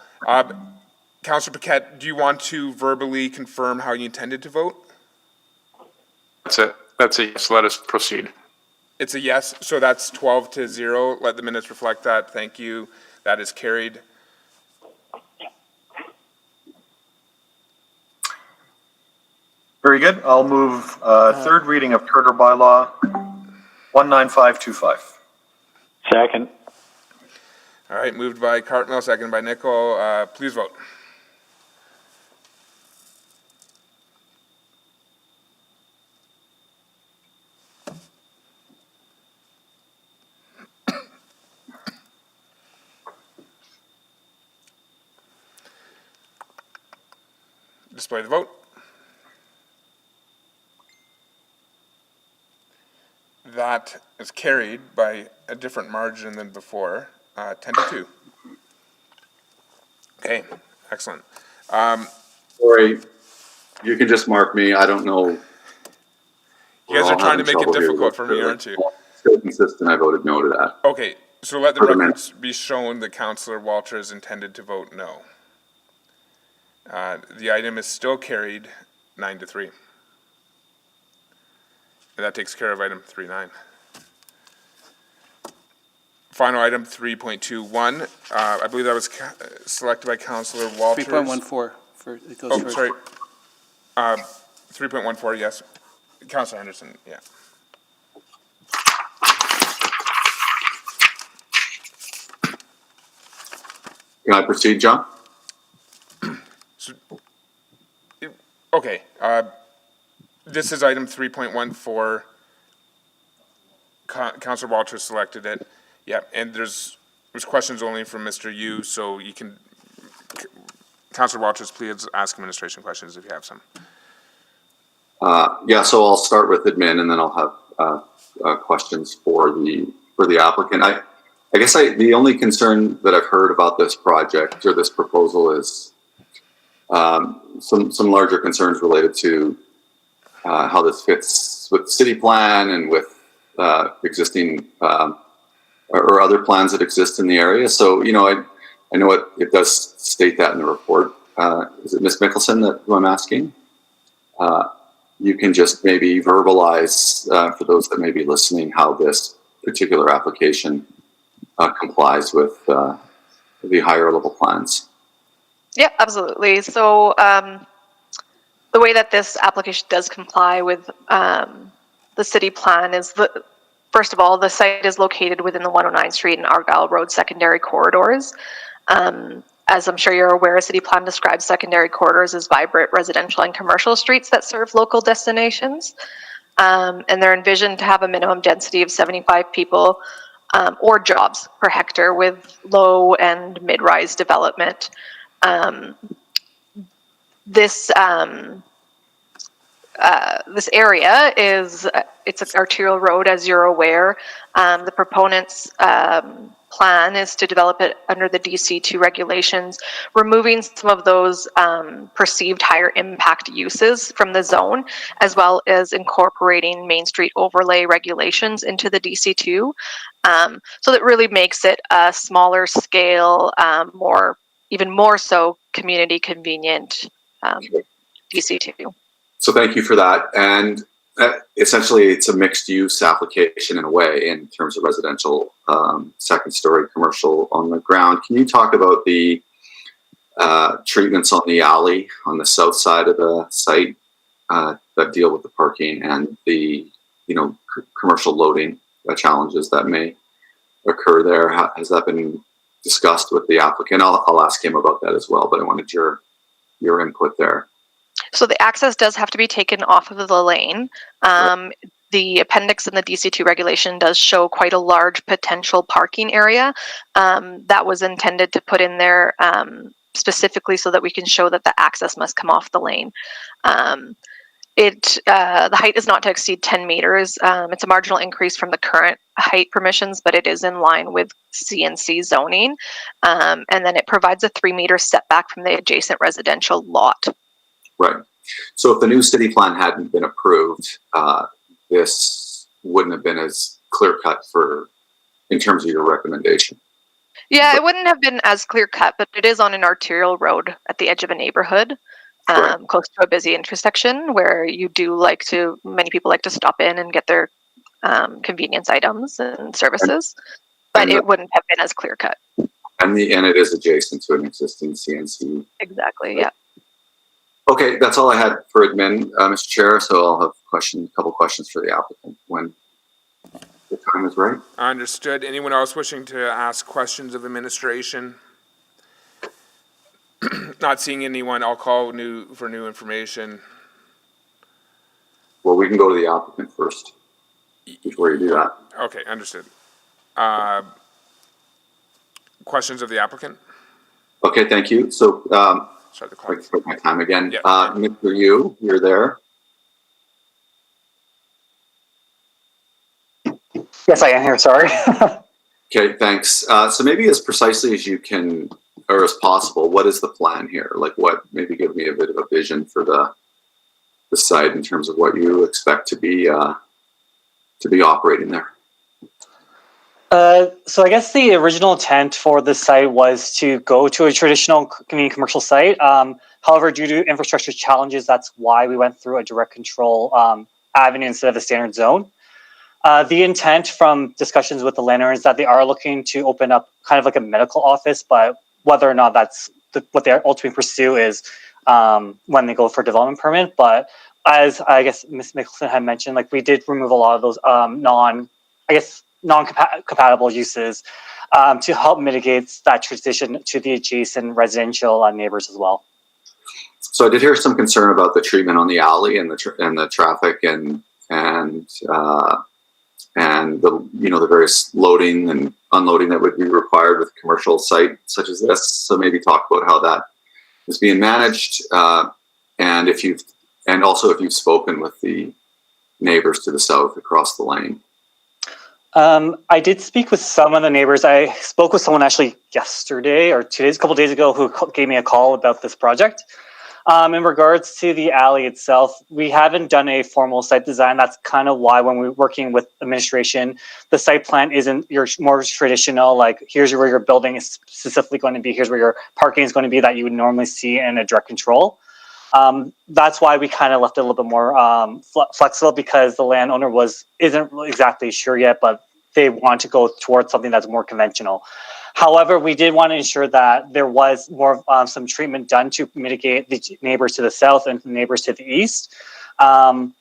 Councilor Paquette, do you want to verbally confirm how you intended to vote? That's it. That's a yes. Let us proceed. It's a yes, so that's 12-0. Let the minutes reflect that. Thank you. That is carried. Very good. I'll move third reading of Charter Bylaw 19525. Second. All right, moved by Cartmel, seconded by Nichol. Please vote. Display the vote. That is carried by a different margin than before, 10-2. Okay, excellent. Sorry, you can just mark me. I don't know. You guys are trying to make it difficult for me, aren't you? Still consistent. I voted no to that. Okay, so let the For the records be shown that Councillor Walters intended to vote no. The item is still carried 9-3. And that takes care of item 3.9. Final item 3.21. I believe that was selected by Councillor Walters. 3.14 for it goes first. Sorry. 3.14, yes. Councillor Henderson, yeah. Can I proceed, John? Okay, this is item 3.14. Councillor Walters selected it. Yeah, and there's questions only from Mr. Yu, so you can, Councillor Walters, please ask administration questions if you have some. Yeah, so I'll start with admin, and then I'll have questions for the applicant. I guess the only concern that I've heard about this project or this proposal is some larger concerns related to how this fits with city plan and with existing or other plans that exist in the area. So, you know, I know it does state that in the report. Is it Ms. Mickelson who I'm asking? You can just maybe verbalize for those that may be listening how this particular application complies with the higher level plans. Yeah, absolutely. So the way that this application does comply with the city plan is first of all, the site is located within the 109th Street and Argyle Road secondary corridors. As I'm sure you're aware, city plan describes secondary corridors as vibrant residential and commercial streets that serve local destinations. And they're envisioned to have a minimum density of 75 people or jobs per hectare with low and mid-rise development. This area it's an arterial road, as you're aware. The proponent's plan is to develop it under the DC2 regulations, removing some of those perceived higher impact uses from the zone, as well as incorporating Main Street overlay regulations into the DC2. So that really makes it a smaller scale, even more so community convenient DC2. So thank you for that. And essentially, it's a mixed use application in a way in terms of residential, second story commercial on the ground. Can you talk about the treatments on the alley on the south side of the site? that deal with the parking and the, commercial loading challenges that may occur there. Has that been discussed with the applicant? I'll ask him about that as well, but I wanted your input there. So the access does have to be taken off of the lane. The appendix in the DC2 regulation does show quite a large potential parking area that was intended to put in there specifically so that we can show that the access must come off the lane. The height is not to exceed 10 meters. It's a marginal increase from the current height permissions, but it is in line with CNC zoning. And then it provides a 3-meter setback from the adjacent residential lot. Right. So if the new city plan hadn't been approved, this wouldn't have been as clear cut in terms of your recommendation. Yeah, it wouldn't have been as clear cut, but it is on an arterial road at the edge of a neighborhood, close to a busy intersection where many people like to stop in and get their convenience items and services, but it wouldn't have been as clear cut. And it is adjacent to an existing CNC. Exactly, yeah. Okay, that's all I had for admin, Mr. Chair. So I'll have a couple questions for the applicant when the time is right. Understood. Anyone else wishing to ask questions of administration? Not seeing anyone, I'll call for new information. Well, we can go to the applicant first before you do that. Okay, understood. Questions of the applicant? Okay, thank you. So, start the clock. take my time again. Yeah. Mr. You're there. Yes, I am here. Sorry. Okay, thanks. So maybe as precisely as you can, or as possible, what is the plan here? Maybe give me a bit of a vision for the site in terms of what you expect to be operating there. So I guess the original intent for the site was to go to a traditional community commercial site. However, due to infrastructure challenges, that's why we went through a direct control avenue instead of a standard zone. The intent from discussions with the landowner is that they are looking to open up kind of like a medical office, but whether or not that's what they ultimately pursue is when they go for development permit. But as I guess Ms. Mickelson had mentioned, we did remove a lot of those non-compatible uses to help mitigate that transition to the adjacent residential neighbors as well. So I did hear some concern about the treatment on the alley and the traffic and the various loading and unloading that would be required with a commercial site such as this. So maybe talk about how that is being managed, and if you've spoken with the neighbors to the south across the lane. I did speak with some of the neighbors. I spoke with someone actually yesterday or a couple days ago who gave me a call about this project. In regards to the alley itself, we haven't done a formal site design. That's kind of why when we're working with administration, the site plan isn't your more traditional, here's where your building is specifically going to be, here's where your parking is going to be that you would normally see in a direct control. That's why we kind of left it a little bit more flexible, because the landowner isn't exactly sure yet, but they want to go towards something that's more conventional. However, we did want to ensure that there was more some treatment done to mitigate the neighbors to the south and the neighbors to the east, so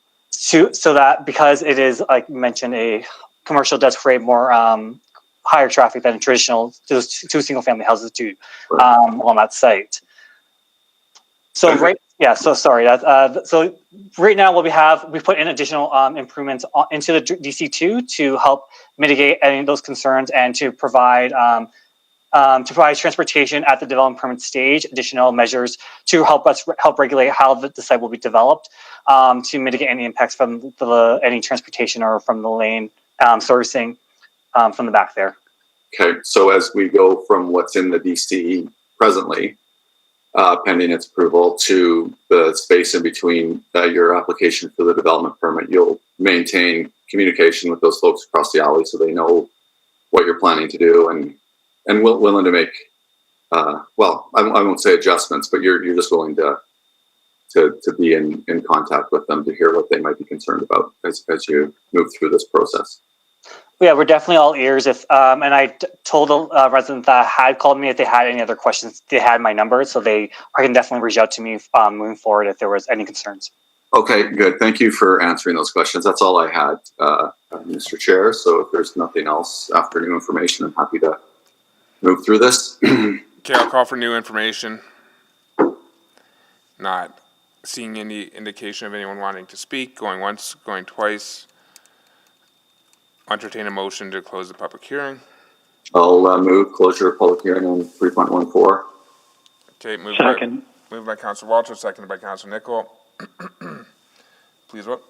that because it is, like mentioned, a commercial does create more higher traffic than a traditional two single-family houses do on that site. So so right now what we put in additional improvements into the DC2 to help mitigate any of those concerns and to provide transportation at the development permit stage, additional measures to help regulate how the site will be developed, to mitigate any impacts from any transportation or from the lane servicing from the back there. Okay, so as we go from what's in the DC presently, pending its approval, to the space in between your application for the development permit, you'll maintain communication with those folks across the alley so they know what you're planning to do and willing to make, I won't say adjustments, but you're just willing to be in contact with them to hear what they might be concerned about as you move through this process. Yeah, we're definitely all ears. And I told a resident that had called me if they had any other questions. They had my number, so they can definitely reach out to me moving forward if there was any concerns. Okay, good. Thank you for answering those questions. That's all I had, Mr. Chair. So if there's nothing else after new information, I'm happy to move through this. Okay, I'll call for new information. Not seeing any indication of anyone wanting to speak, going once, going twice. Entertain a motion to close the public hearing. I'll move closure of public hearing on 3.14. Okay, moved by Councilor Walter, seconded by Councilor Nicol. Please vote.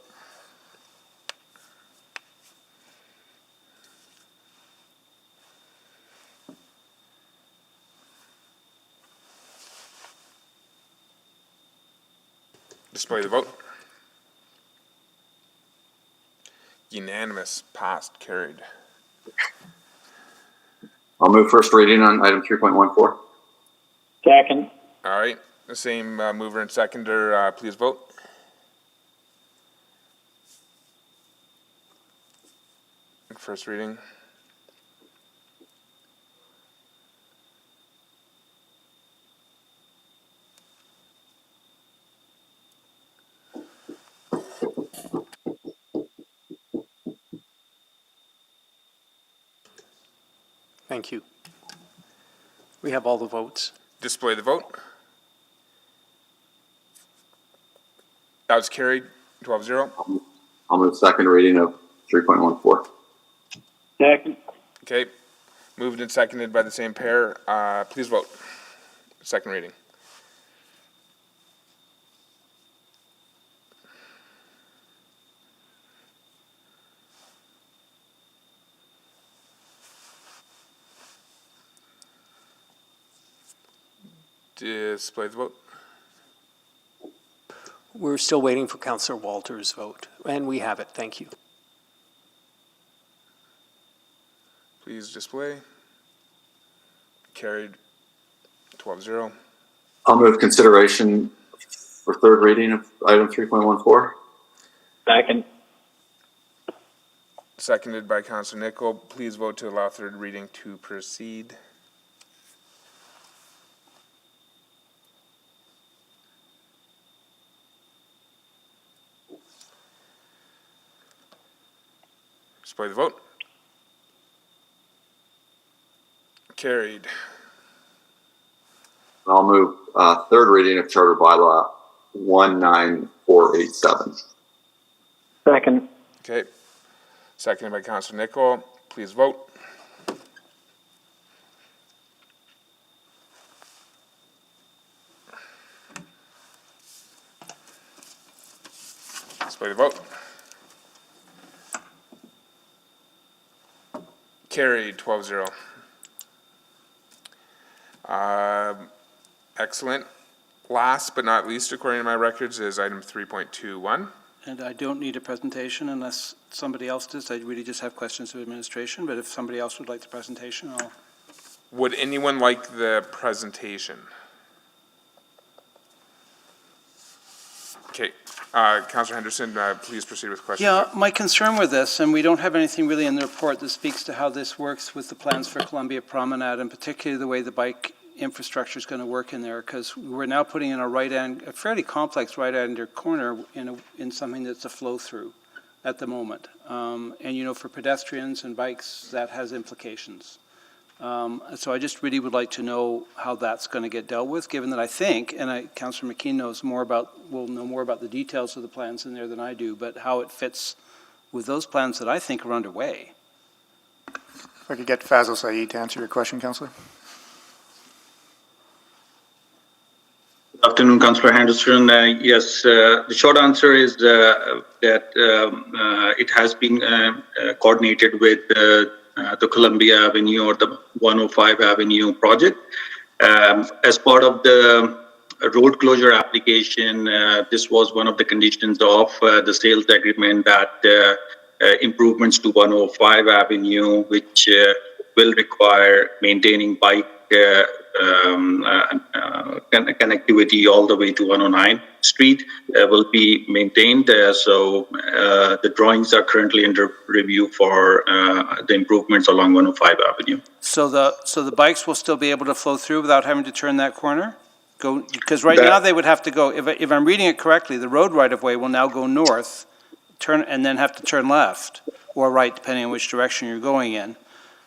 Display the vote. Unanimous, passed, carried. I'll move first reading on item 3.14. Second. All right, the same mover and seconder, please vote. First reading. Thank you. We have all the votes. Display the vote. That was carried, 12-0. I'll move second reading of 3.14. Second. Okay, moved and seconded by the same pair. Please vote. Second reading. Display the vote. We're still waiting for Councillor Walter's vote, and we have it. Thank you. Please display. Carried, 12-0. I'll move consideration for third reading of item 3.14. Second. Seconded by Councilor Nicol. Please vote to allow third reading to proceed. Display the vote. Carried. I'll move third reading of Charter Bylaw 19487. Second. Okay. Seconded by Councilor Nicol. Please vote. Display the vote. Carried, 12-0. Excellent. Last but not least, according to my records, is item 3.21. And I don't need a presentation unless somebody else does. I really just have questions of administration, but if somebody else would like the presentation, I'll... Would anyone like the presentation? Okay, Councillor Henderson, please proceed with questions. Yeah, my concern with this, and we don't have anything really in the report that speaks to how this works with the plans for Columbia Promenade, and particularly the way the bike infrastructure is going to work in there, because we're now putting in a fairly complex right-hander corner in something that's a flow-through at the moment. And, you know, for pedestrians and bikes, that has implications. So I just really would like to know how that's going to get dealt with, given that I think, and Councillor McKean will know more about the details of the plans in there than I do, but how it fits with those plans that I think are underway. If I could get Fazil Saeed to answer your question, Councillor. Good afternoon, Councillor Henderson. Yes, the short answer is that it has been coordinated with the Columbia Avenue or the 105 Avenue project. As part of the road closure application, this was one of the conditions of the sales agreement that improvements to 105 Avenue, which will require maintaining bike connectivity all the way to 109 Street will be maintained. So the drawings are currently under review for the improvements along 105 Avenue. So the bikes will still be able to flow through without having to turn that corner? go, because right now they would have to go, if I'm reading it correctly, the road right-of-way will now go north, turn, and then have to turn left, or right, depending on which direction you're going in,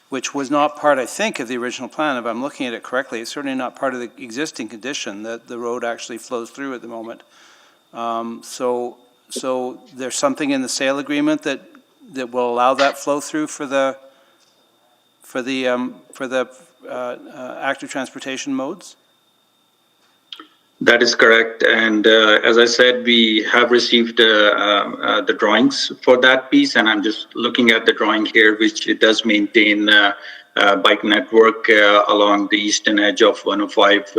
which was not part, I think, of the original plan. If I'm looking at it correctly, it's certainly not part of the existing condition that the road actually flows through at the moment. So there's something in the sale agreement that will allow that flow through for the active transportation modes? That is correct. And as I said, we have received the drawings for that piece, and I'm just looking at the drawing here, which it does maintain bike network along the eastern edge of 105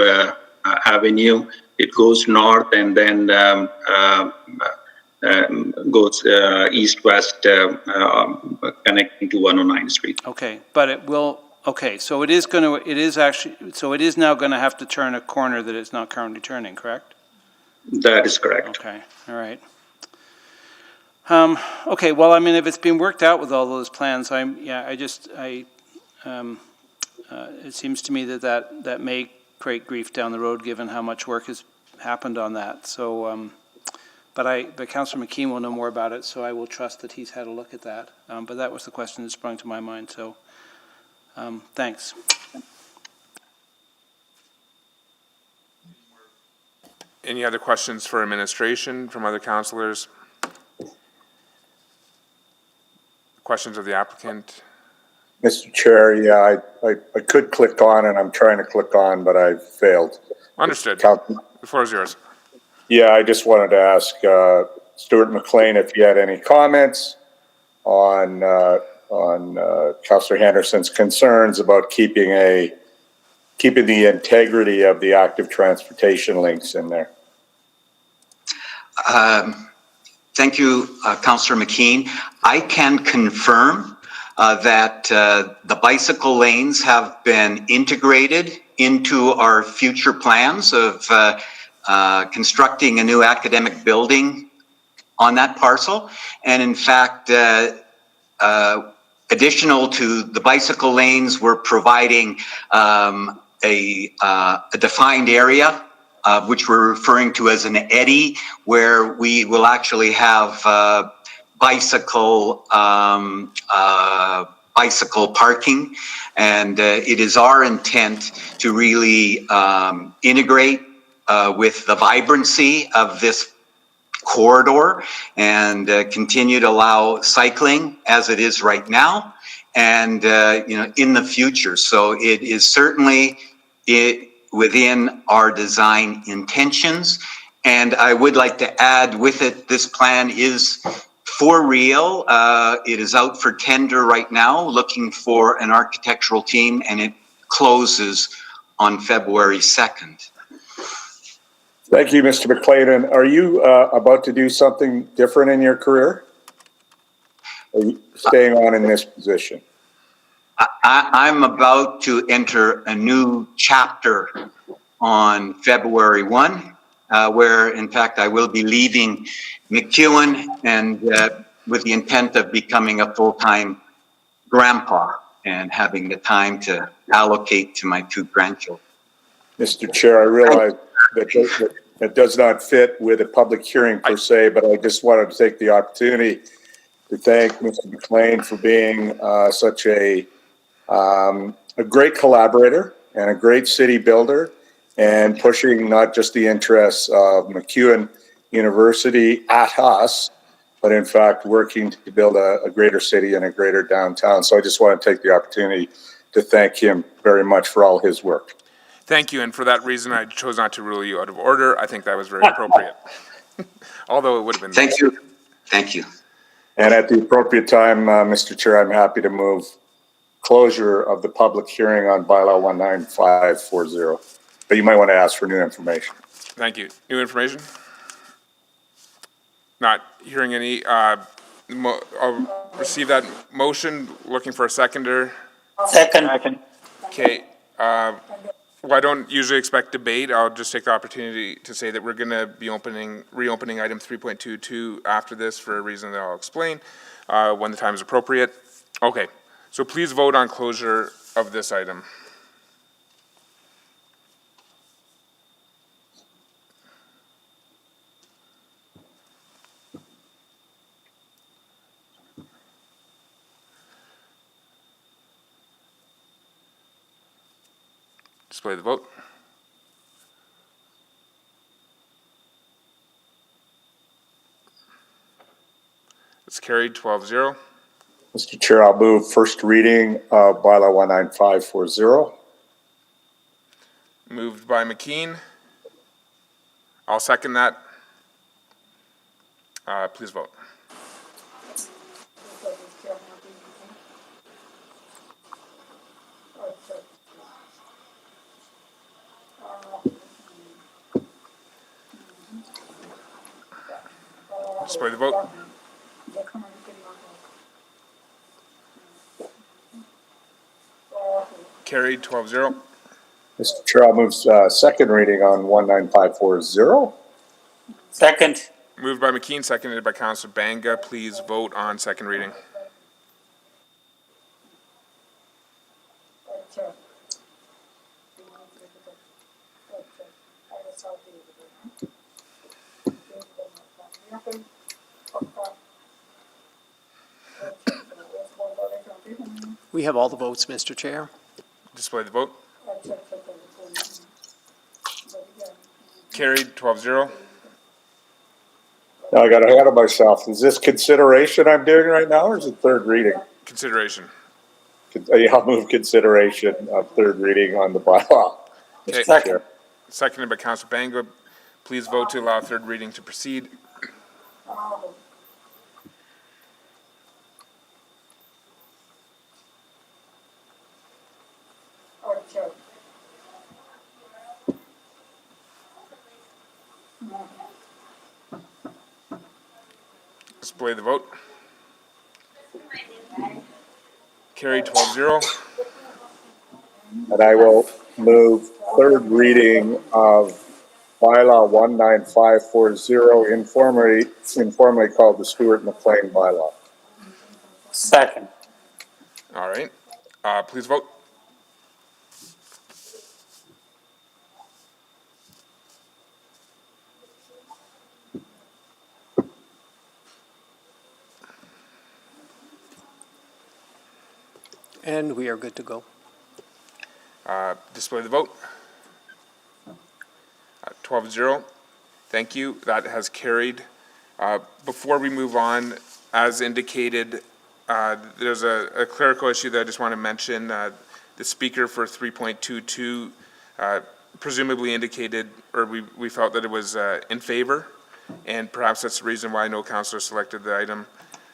Avenue. It goes north and then goes east-west, connecting to 109th Street. Okay, but it will, okay, so it is now going to have to turn a corner that it's not currently turning, correct? That is correct. Okay, all right. Okay, well, I mean, if it's been worked out with all those plans, it seems to me that may create grief down the road, given how much work has happened on that. So, but Councillor McKeon will know more about it, so I will trust that he's had a look at that. But that was the question that sprung to my mind, so thanks. Any other questions for administration from other councillors? Questions of the applicant? Mr. Chair, yeah, I could click on, and I'm trying to click on, but I failed. Understood. The floor is yours. Yeah, I just wanted to ask Stuart McLean if you had any comments on Councillor Henderson's concerns about keeping the integrity of the active transportation links in there. Thank you, Councillor McKean. I can confirm that the bicycle lanes have been integrated into our future plans of constructing a new academic building on that parcel. And in fact, additional to the bicycle lanes, we're providing a defined area, which we're referring to as an eddy, where we will actually have bicycle parking. And it is our intent to really integrate with the vibrancy of this corridor and continue to allow cycling as it is right now and in the future. So it is certainly within our design intentions. And I would like to add with it, this plan is for real. It is out for tender right now, looking for an architectural team, and it closes on February 2nd. Thank you, Mr. McLean. And are you about to do something different in your career? Are you staying on in this position? I'm about to enter a new chapter on February 1, where in fact I will be leaving MacEwan and with the intent of becoming a full-time grandpa and having the time to allocate to my 2 grandchildren. Mr. Chair, I realize that does not fit with a public hearing per se, but I just wanted to take the opportunity to thank Mr. McLean for being such a great collaborator and a great city builder, and pushing not just the interests of MacEwan University at us, but in fact working to build a greater city and a greater downtown. So I just want to take the opportunity to thank him very much for all his work. Thank you, and for that reason, I chose not to rule you out of order. I think that was very appropriate. Although it would have been. Thank you. Thank you. And at the appropriate time, Mr. Chair, I'm happy to move closure of the public hearing on bylaw 19540. But you might want to ask for new information. Thank you. New information? Not hearing any. I'll receive that motion. Looking for a seconder. Second. Okay. Well, I don't usually expect debate. I'll just take the opportunity to say that we're going to be reopening item 3.22 after this for a reason that I'll explain when the time is appropriate. Okay, so please vote on closure of this item. Display the vote. It's carried 12-0. Mr. Chair, I'll move first reading of bylaw 19540. Moved by McKean. I'll second that. Please vote. Display the vote. Carried 12-0. Mr. Chair, I'll move second reading on 19540. Second. Moved by McKean, seconded by Councilor Banga. Please vote on second reading. We have all the votes, Mr. Chair. Display the vote. Carried 12-0. Now I got ahead of myself. Is this consideration I'm doing right now, or is it third reading? Consideration. Yeah, I'll move consideration of third reading on the bylaw. Okay. Mr. Chair. Seconded by Councilor Banga. Please vote to allow third reading to proceed. Display the vote. Carried 12-0. And I will move third reading of bylaw 19540, informally called the Stuart McLean bylaw. Second. All right. Please vote. And we are good to go. Display the vote. 12-0. Thank you. That has carried. Before we move on, as indicated, there's a clerical issue that I just want to mention. The speaker for 3.22 presumably indicated, or we felt that it was in favor, and perhaps that's the reason why no councillor selected the item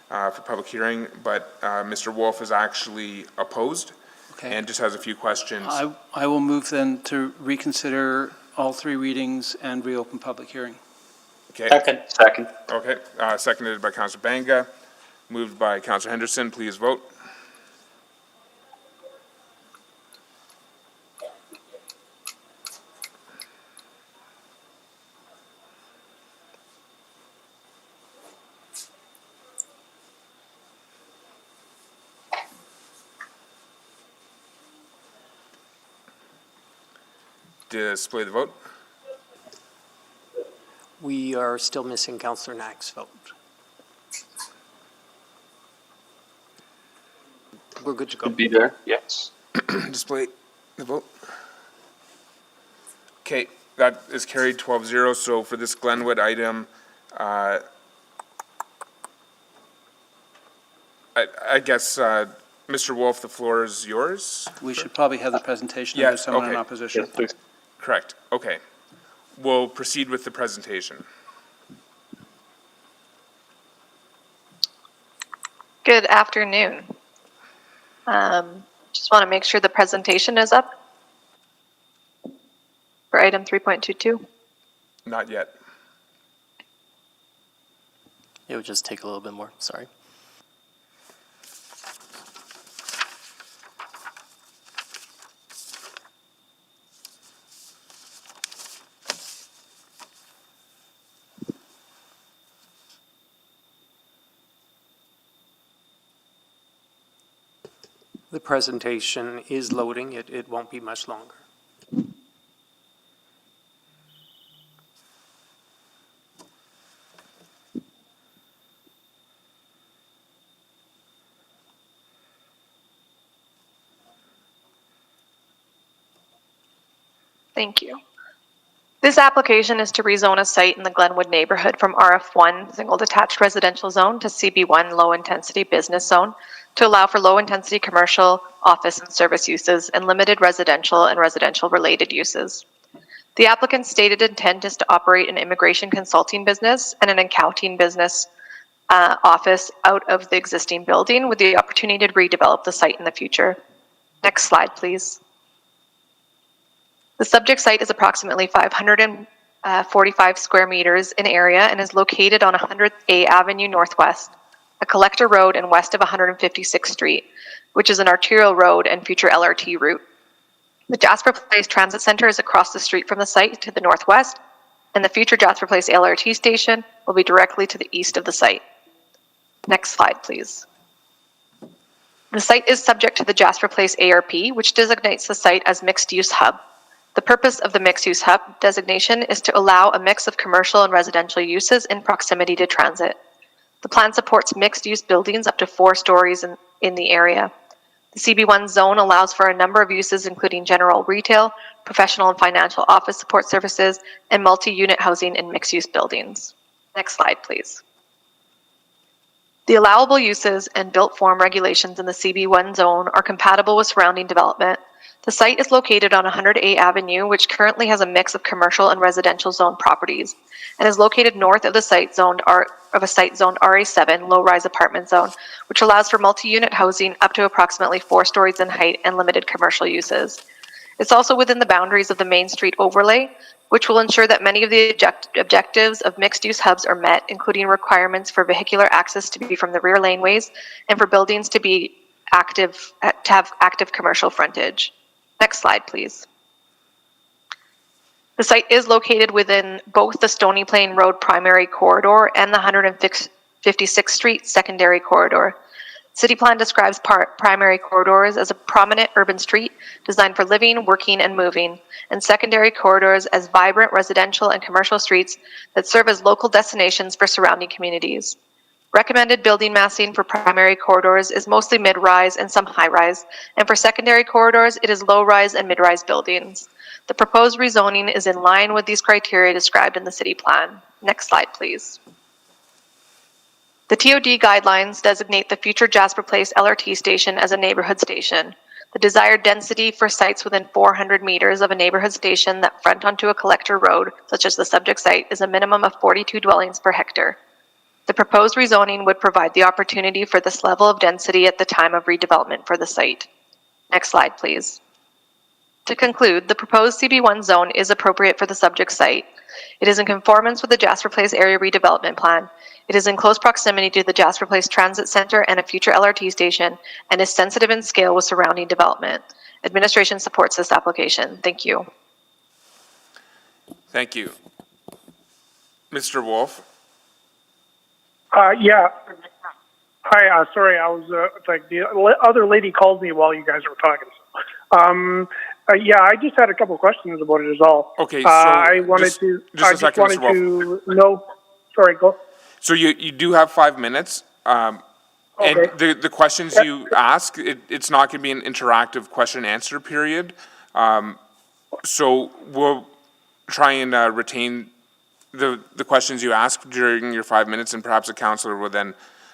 for public hearing, but Mr. Wolf is actually opposed. Okay. And just has a few questions. I will move then to reconsider all three readings and reopen public hearing. Okay. Second. Okay. Seconded by Councilor Banga. Moved by Councilor Henderson. Please vote. Display the vote. We are still missing Councillor Knack's vote. We're good to go. Could be there, yes. Display the vote. Okay, that is carried 12-0. So for this Glenwood item, I guess, Mr. Wolf, the floor is yours. We should probably have the presentation if there's someone in opposition. Yes, please. Correct. Okay. We'll proceed with the presentation. Good afternoon. Just want to make sure the presentation is up for item 3.22. Not yet. It would just take a little bit more, sorry. The presentation is loading. It won't be much longer. Thank you. This application is to rezone a site in the Glenwood neighborhood from RF1 single detached residential zone to CB1 low intensity business zone to allow for low intensity commercial, office and service uses and limited residential and residential related uses. The applicant's stated intent is to operate an immigration consulting business and an accounting business office out of the existing building with the opportunity to redevelop the site in the future. Next slide, please. The subject site is approximately 545 square meters in area and is located on 100A Avenue Northwest, a collector road and west of 156th Street, which is an arterial road and future LRT route. The Jasper Place Transit Center is across the street from the site to the northwest, and the future Jasper Place LRT station will be directly to the east of the site. Next slide, please. The site is subject to the Jasper Place ARP, which designates the site as mixed-use hub. The purpose of the mixed-use hub designation is to allow a mix of commercial and residential uses in proximity to transit. The plan supports mixed-use buildings up to 4 stories in the area. The CB1 zone allows for a number of uses, including general retail, professional and financial office support services, and multi-unit housing in mixed-use buildings. Next slide, please. The allowable uses and built form regulations in the CB1 zone are compatible with surrounding development. The site is located on 100A Avenue, which currently has a mix of commercial and residential zone properties, and is located north of the site zoned RA7 low-rise apartment zone, which allows for multi-unit housing up to approximately 4 stories in height and limited commercial uses. It's also within the boundaries of the Main Street overlay, which will ensure that many of the objectives of mixed-use hubs are met, including requirements for vehicular access to be from the rear laneways and for buildings to have active commercial frontage. Next slide, please. The site is located within both the Stony Plain Road primary corridor and the 156th Street secondary corridor. City plan describes primary corridors as a prominent urban street designed for living, working, and moving, and secondary corridors as vibrant residential and commercial streets that serve as local destinations for surrounding communities. Recommended building massing for primary corridors is mostly mid-rise and some high-rise, and for secondary corridors, it is low-rise and mid-rise buildings. The proposed rezoning is in line with these criteria described in the city plan. Next slide, please. The TOD guidelines designate the future Jasper Place LRT station as a neighborhood station. The desired density for sites within 400 meters of a neighborhood station that front onto a collector road, such as the subject site, is a minimum of 42 dwellings per hectare. The proposed rezoning would provide the opportunity for this level of density at the time of redevelopment for the site. Next slide, please. To conclude, the proposed CB1 zone is appropriate for the subject site. It is in conformance with the Jasper Place Area Redevelopment Plan. It is in close proximity to the Jasper Place Transit Center and a future LRT station, and is sensitive in scale with surrounding development. Administration supports this application. Thank you. Thank you. Mr. Wolf? Yeah. Hi, sorry, I was, like, the other lady called me while you guys were talking. Yeah, I just had a couple of questions about it as all. Okay, so I wanted to know, sorry, go. So you do have 5 minutes, Okay. and the questions you ask, it's not going to be an interactive question and answer period. So we'll try and retain the questions you ask during your 5 minutes, and perhaps a councillor will then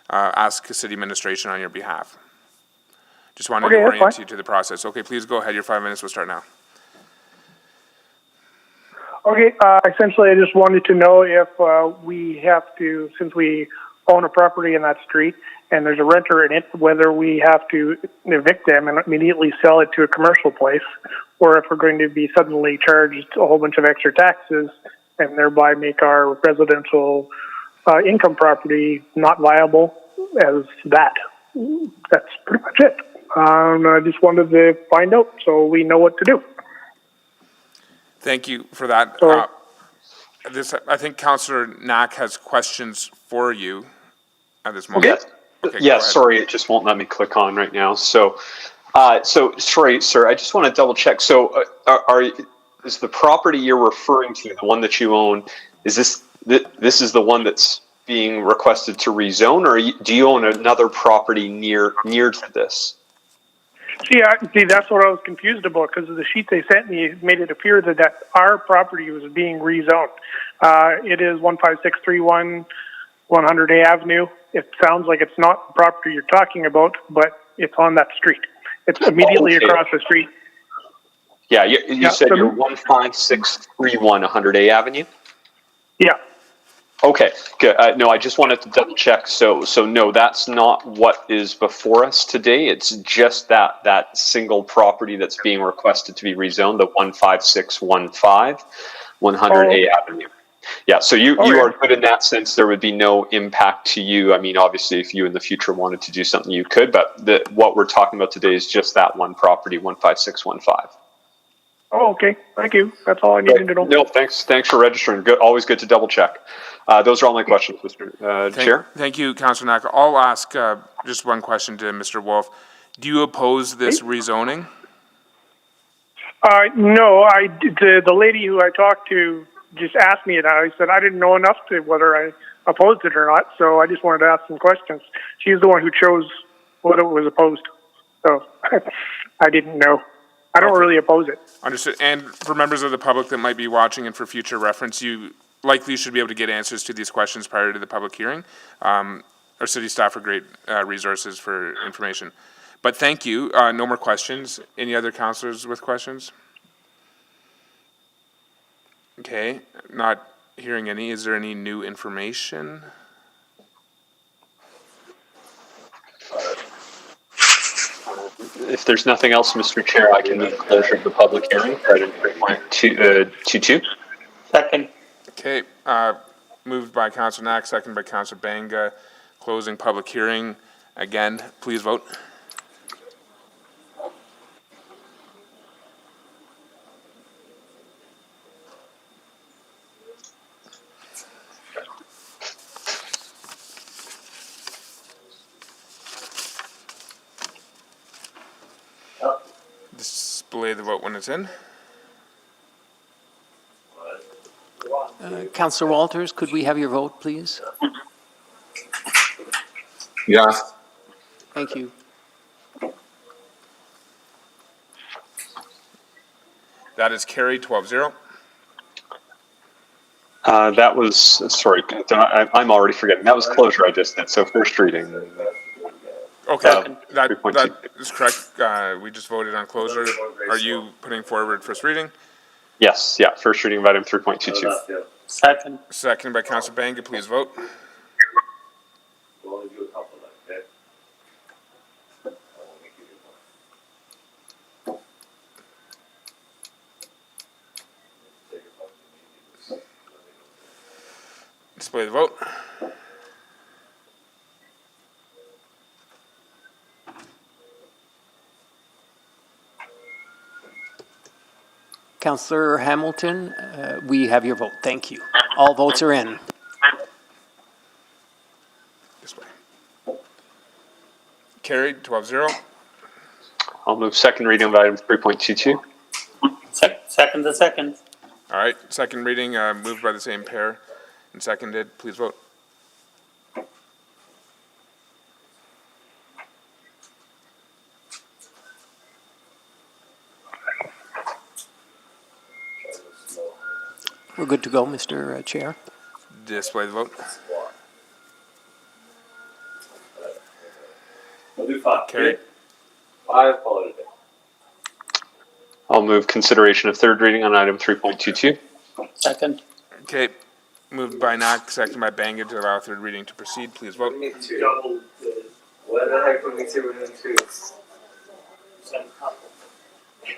ask city administration on your behalf. Just wanted to orient you to the process. Okay, please go ahead. Your 5 minutes will start now. Okay, essentially I just wanted to know if we have to, since we own a property in that street and there's a renter in it, whether we have to evict them and immediately sell it to a commercial place, or if we're going to be suddenly charged a whole bunch of extra taxes and thereby make our residential income property not viable as that. That's pretty much it. I just wanted to find out so we know what to do. Thank you for that. I think Councillor Knack has questions for you at this moment. Yes. Okay, yeah, sorry, it just won't let me click on right now. So sorry, sir, I just want to double check. So is the property you're referring to, the one that you own, is this is the one that's being requested to rezone, or do you own another property near to this? See, that's what I was confused about, because the sheet they sent me made it appear that our property was being rezoned. It is 15631 100A Avenue. It sounds like it's not the property you're talking about, but it's on that street. It's immediately across the street. Yeah, you said you're 15631 100A Avenue? Yeah. Okay, good. No, I just wanted to double check. So no, that's not what is before us today. It's just that single property that's being requested to be rezoned, the 15615 100A Avenue. Yeah, so you are good in that sense. There would be no impact to you. I mean, obviously, if you in the future wanted to do something, you could, but what we're talking about today is just that one property, 15615. Oh, okay. Thank you. That's all I needed to know. No, thanks for registering. Good, always good to double check. Those are all my questions, Mr. Chair. Thank you, Councillor Knack. I'll ask just one question to Mr. Wolf. Do you oppose this rezoning? No, the lady who I talked to just asked me, and I said I didn't know enough to whether I opposed it or not, so I just wanted to ask some questions. She's the one who chose whether it was opposed, so I didn't know. I don't really oppose it. Understood. And for members of the public that might be watching and for future reference, you likely should be able to get answers to these questions prior to the public hearing. Our city staff are great resources for information. But thank you. No more questions. Any other councillors with questions? Okay, not hearing any. Is there any new information? If there's nothing else, Mr. Chair, I can move closure of the public hearing for item 3.22. Second. Okay, moved by Councillor Knack, second by Councillor Banga. Closing public hearing. Again, please vote. Display the vote when it's in. Councillor Walters, could we have your vote, please? Yes. Thank you. That is carried 12-0. That was, sorry, I'm already forgetting. That was closure I just did, so first reading. Okay, that is correct. We just voted on closure. Are you putting forward first reading? Yes, yeah, first reading of item 3.22. Second. Second by Councillor Banga, please vote. Display the vote. Councillor Hamilton, we have your vote. Thank you. All votes are in. Display. Carried 12-0. I'll move second reading of item 3.22. Second. All right, second reading, moved by the same pair and seconded. Please vote. We're good to go, Mr. Chair. Display the vote. Carried. I'll move consideration of third reading on item 3.22. Second. Okay, moved by Knack, seconded by Banga to allow third reading to proceed. Please vote. What the heck would we say we're doing two?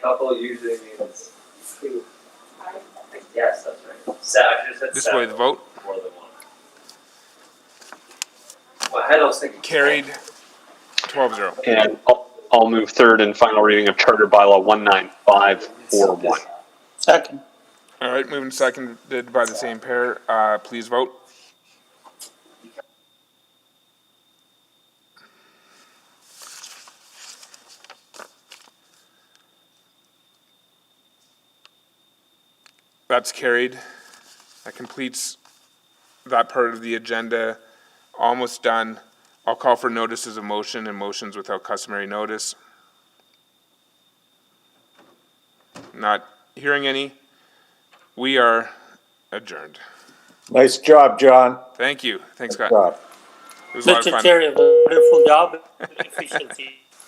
Couple usually means two. Yes, that's right. So I just said Display the vote. more than one. My head I was thinking. Carried 12-0. And I'll move third and final reading of Charter Bylaw 19541. Second. All right, moving seconded by the same pair. Please vote. That's carried. That completes that part of the agenda. Almost done. I'll call for notices of motion and motions without customary notice. Not hearing any. We are adjourned. Nice job, John. Thank you. Thanks, Good Scott. job. It was a lot of Mr. fun. Chair, you have a wonderful job, efficiency.